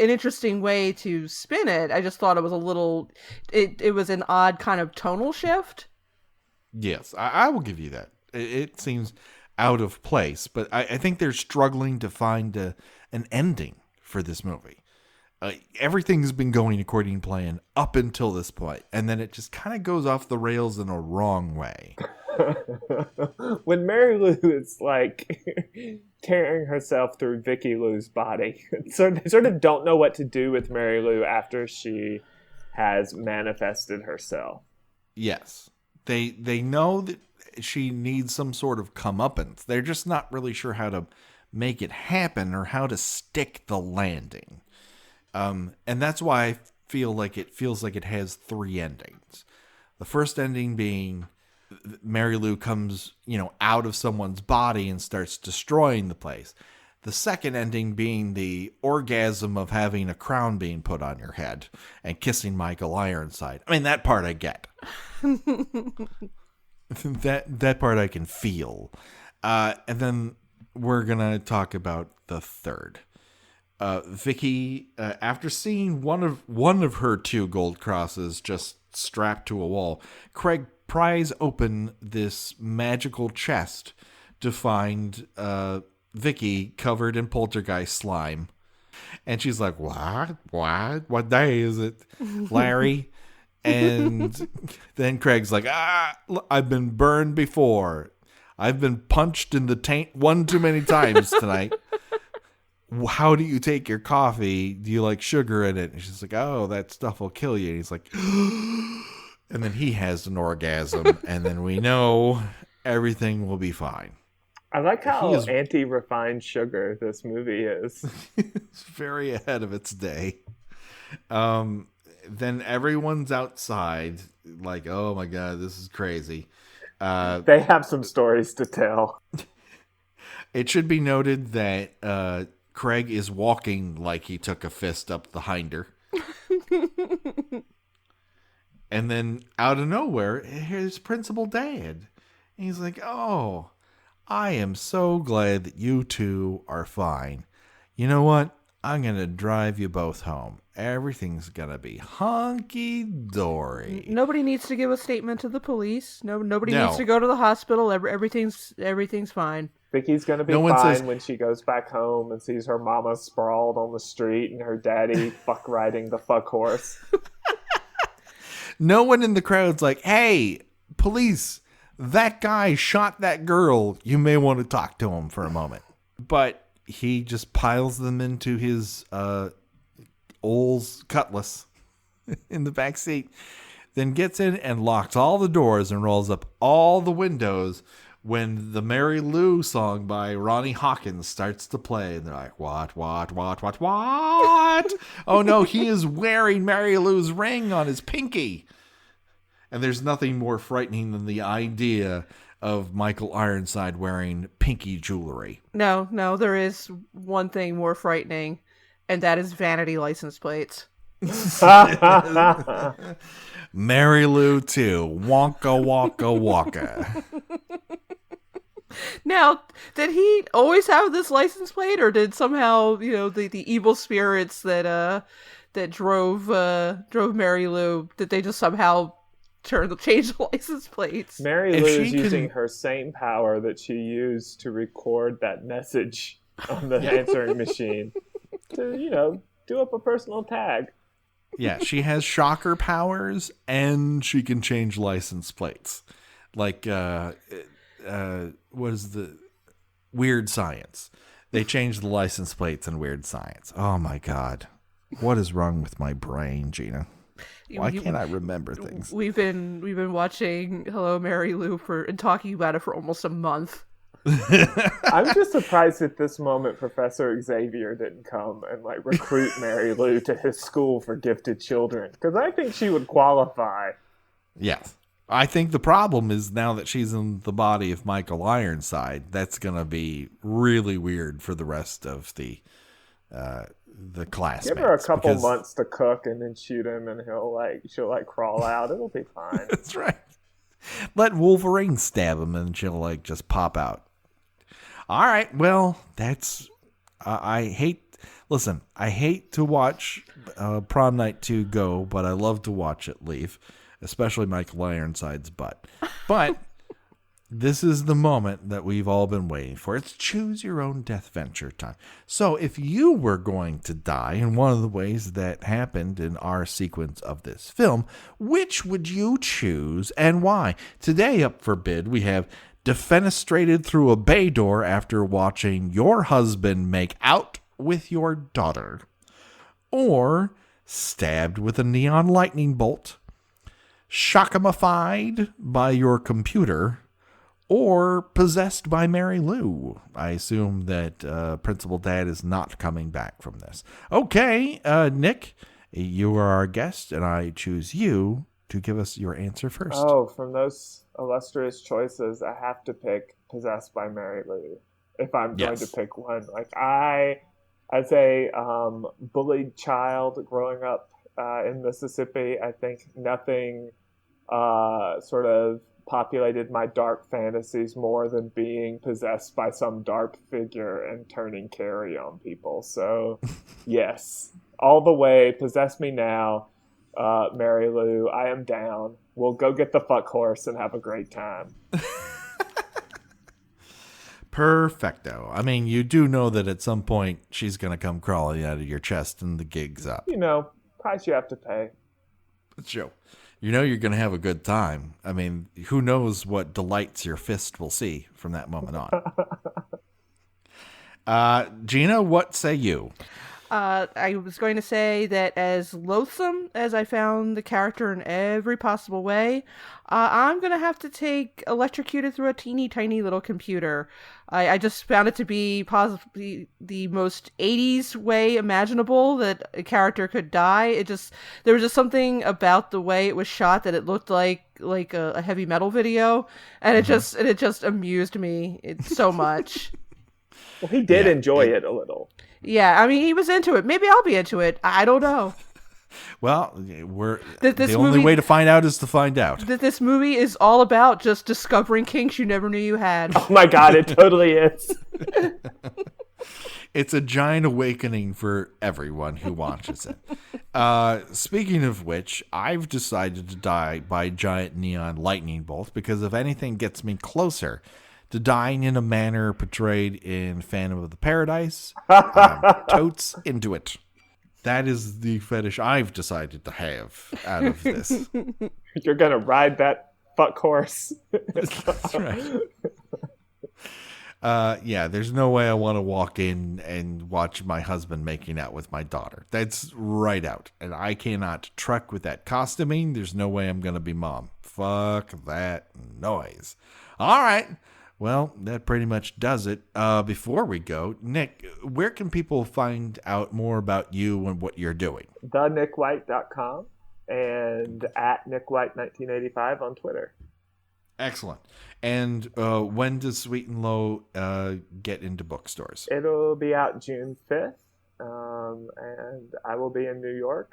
interesting way to spin it. I just thought it was it was an odd kind of tonal shift. Yes, I will give you that. It seems out of place, but I think they're struggling to find an ending for this movie. Everything's been going according to plan up until this point, and then it just kind of goes off the rails in a wrong way. When Mary Lou is like tearing herself through Vicky Lou's body, so they sort of don't know what to do with Mary Lou after she has manifested herself. Yes, they know that she needs some sort of comeuppance. They're just not really sure how to make it happen or how to stick the landing. And that's why I feel like it feels like it has three endings. The first ending being Mary Lou comes, out of someone's body and starts destroying the place. The second ending being the orgasm of having a crown being put on your head and kissing Michael Ironside. I mean, that part I get. That part I can feel. And then we're going to talk about the third. Vicky, after seeing one of her two gold crosses just strapped to a wall, Craig pries open this magical chest to find Vicky covered in poltergeist slime. And she's like, what day is it, Larry? And then Craig's like, I've been burned before. I've been punched in the taint one too many times tonight. How do you take your coffee? Do you like sugar in it? And she's like, oh, that stuff will kill you. And he's like, and then he has an orgasm. And then we know everything will be fine. I like how anti-refined sugar this movie is. It's very ahead of its day. Then everyone's outside like, oh my God, this is crazy. They have some stories to tell. It should be noted that Craig is walking like he took a fist up the hinder. And then out of nowhere, here's Principal Dad. And he's like, oh, I am so glad that you two are fine. You know what? I'm going to drive you both home. Everything's going to be hunky-dory. Nobody needs to give a statement to the police. Nobody needs to go to the hospital. Everything's fine. Vicky's going to be fine when she goes back home and sees her mama sprawled on the street and her daddy fuck riding the fuck horse. No one in the crowd's like, hey, police, that guy shot that girl. You may want to talk to him for a moment. But he just piles them into his Ol's Cutlass in the back seat, then gets in and locks all the doors and rolls up all the windows when the Mary Lou song by Ronnie Hawkins starts to play. And they're like, what? Oh no, he is wearing Mary Lou's ring on his pinky. And there's nothing more frightening than the idea of Michael Ironside wearing pinky jewelry. No, there is one thing more frightening, and that is vanity license plates. Mary Lou 2, Wonka Wonka Wonka. Now, did he always have this license plate, or did somehow, the evil spirits that drove Mary Lou, did they just somehow change the license plates? Mary Lou is using her same power that she used to record that message on the answering machine to, do up a personal tag. Yeah, she has shocker powers and she can change license plates. Like, what is the Weird Science? They changed the license plates in Weird Science. Oh my God. What is wrong with my brain, Gina? Why can't I remember things? We've been watching Hello Mary Lou and talking about it for almost a month. I'm just surprised at this moment Professor Xavier didn't come and recruit Mary Lou to his school for gifted children, because I think she would qualify. Yes. I think the problem is now that she's in the body of Michael Ironside, that's going to be really weird for the rest of the classmates. Give her a couple months to cook and then shoot him, and she'll crawl out. It'll be fine. That's right. Let Wolverine stab him and she'll just pop out. All right. Well, that's I hate to watch Prom Night 2 go, but I love to watch it leave, especially Michael Ironside's butt. But this is the moment that we've all been waiting for. It's choose your own death venture time. So if you were going to die in one of the ways that happened in our sequence of this film, which would you choose and why? Today up for bid, we have defenestrated through a bay door after watching your husband make out with your daughter, or stabbed with a neon lightning bolt, shockamified by your computer, or possessed by Mary Lou. I assume that Principal Dad is not coming back from this. Okay, Nick, you are our guest, and I choose you to give us your answer first. Oh, from those illustrious choices, I have to pick possessed by Mary Lou if I'm going to pick one. As a bullied child growing up in Mississippi, I think nothing sort of populated my dark fantasies more than being possessed by some dark figure and turning carry on people. So, yes, all the way, possess me now, Mary Lou. I am down. We'll go get the fuck horse and have a great time. Perfecto. I mean, you do know that at some point she's going to come crawling out of your chest and the gig's up. Price you have to pay. It's true. You're going to have a good time. I mean, who knows what delights your fist will see from that moment on. Gina, what say you? I was going to say that as loathsome as I found the character in every possible way, I'm going to have to take Electrocuted Through a Teeny Tiny Little Computer. I just found it to be possibly the most 80s way imaginable that a character could die. There was just something about the way it was shot that it looked like a heavy metal video, and it just amused me so much. Well, he did enjoy it a little. Yeah, I mean, he was into it. Maybe I'll be into it. I don't know. Well, the only way to find out is to find out. That this movie is all about just discovering kinks you never knew you had. Oh my God, it totally is. It's a giant awakening for everyone who watches it. Speaking of which, I've decided to die by giant neon lightning bolt because if anything gets me closer to dying in a manner portrayed in Phantom of the Paradise, I'm totes into it. That is the fetish I've decided to have out of this. You're going to ride that fuck horse. That's right. Yeah, there's no way I want to walk in and watch my husband making out with my daughter. That's right out. And I cannot truck with that costuming. There's no way I'm going to be mom. Fuck that noise. All right. Well, that pretty much does it. Before we go, Nick, where can people find out more about you and what you're doing? TheNickWhite.com and at NickWhite1985 on Twitter. Excellent. And when does Sweet and Low get into bookstores? It'll be out June 5th, and I will be in New York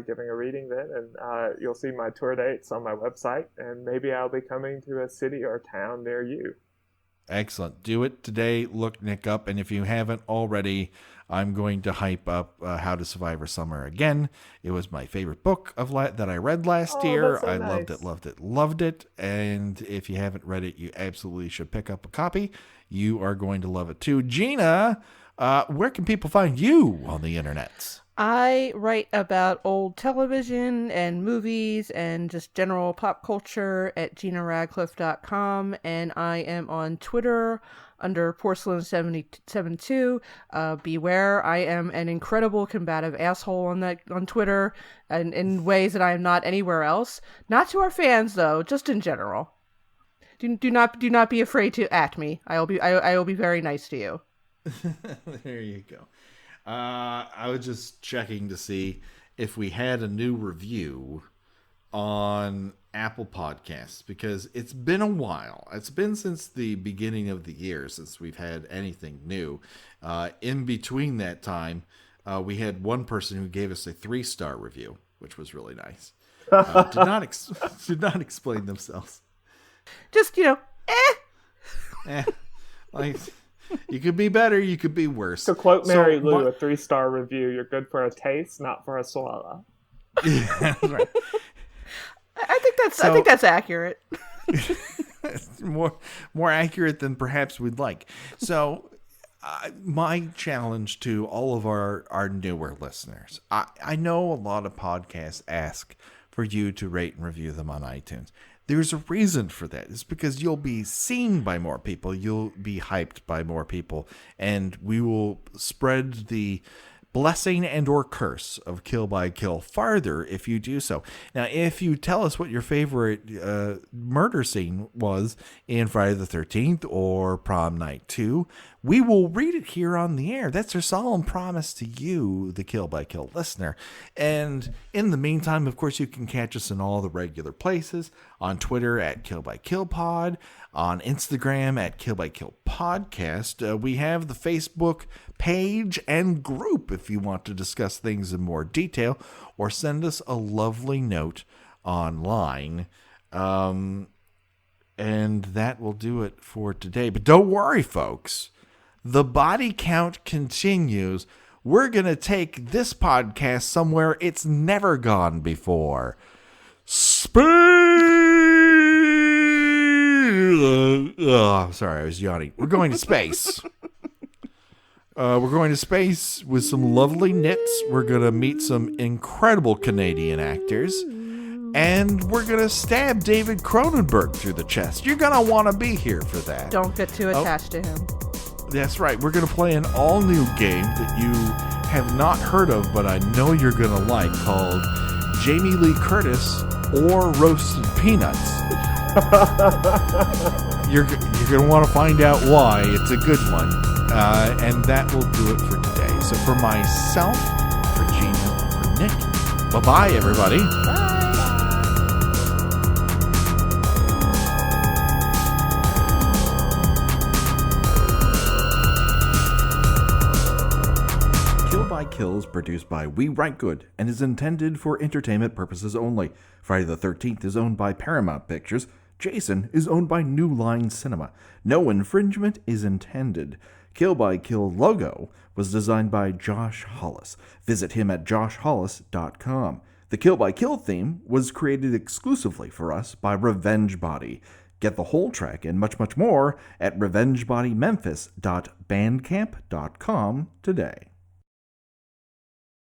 giving a reading then, and you'll see my tour dates on my website, and maybe I'll be coming to a city or town near you. Excellent. Do it today. Look Nick up, and if you haven't already, I'm going to hype up How to Survive a Summer again. It was my favorite book that I read last year. So I nice. loved it. And if you haven't read it, you absolutely should pick up a copy. You are going to love it too. Gina, where can people find you on the internet? I write about old television and movies and just general pop culture at GinaRadcliffe.com, and I am on Twitter under Porcelain72. Beware, I am an incredible combative asshole on Twitter, and in ways that I am not anywhere else. Not to our fans though, just in general. Do not be afraid to at me. I will be very nice to you. There you go. I was just checking to see if we had a new review on Apple Podcasts because it's been a while. It's been since the beginning of the year since we've had anything new. In between that time, we had one person who gave us a 3-star review, which was really nice. Did not explain themselves. Just, Like, you could be better, you could be worse. To quote Mary Lou, a 3-star review, you're good for a taste, not for a swallow. Yeah, that's right. I think that's accurate. more accurate than perhaps we'd like. So, my challenge to all of our newer listeners, I know a lot of podcasts ask for you to rate and review them on iTunes. There's a reason for that. It's because you'll be seen by more people. You'll be hyped by more people. And we will spread the blessing and or curse of Kill by Kill farther if you do so. Now, if you tell us what your favorite murder scene was in Friday the 13th or Prom Night 2, we will read it here on the air. That's our solemn promise to you, the Kill by Kill listener. And in the meantime, of course, you can catch us in all the regular places. On Twitter at Kill by Kill Pod, on Instagram at Kill by Kill Podcast. We have the Facebook page and group if you want to discuss things in more detail or send us a lovely note online. And that will do it for today. But don't worry, folks. The body count continues. We're going to take this podcast somewhere it's never gone before. Space! Sorry, I was yawning. We're going to space. We're going to space with some lovely knits. We're going to meet some incredible Canadian actors. And we're going to stab David Cronenberg through the chest. You're going to want to be here for that. Don't get too attached to him. That's right. We're going to play an all-new game that you have not heard of, but I know you're going to like, called Jamie Lee Curtis or Roasted Peanuts. You're going to want to find out why. It's a good one. And that will do it for today. So for myself, for Gina, and for Nick, bye-bye, everybody. Bye. Kill by Kill is produced by We Write Good and is intended for entertainment purposes only. Friday the 13th is owned by Paramount Pictures. Jason is owned by New Line Cinema. No infringement is intended. Kill by Kill logo was designed by Josh Hollis. Visit him at joshhollis.com. The Kill by Kill theme was created exclusively for us by Revenge Body. Get the whole track and much, much more at revengebodymemphis.bandcamp.com today.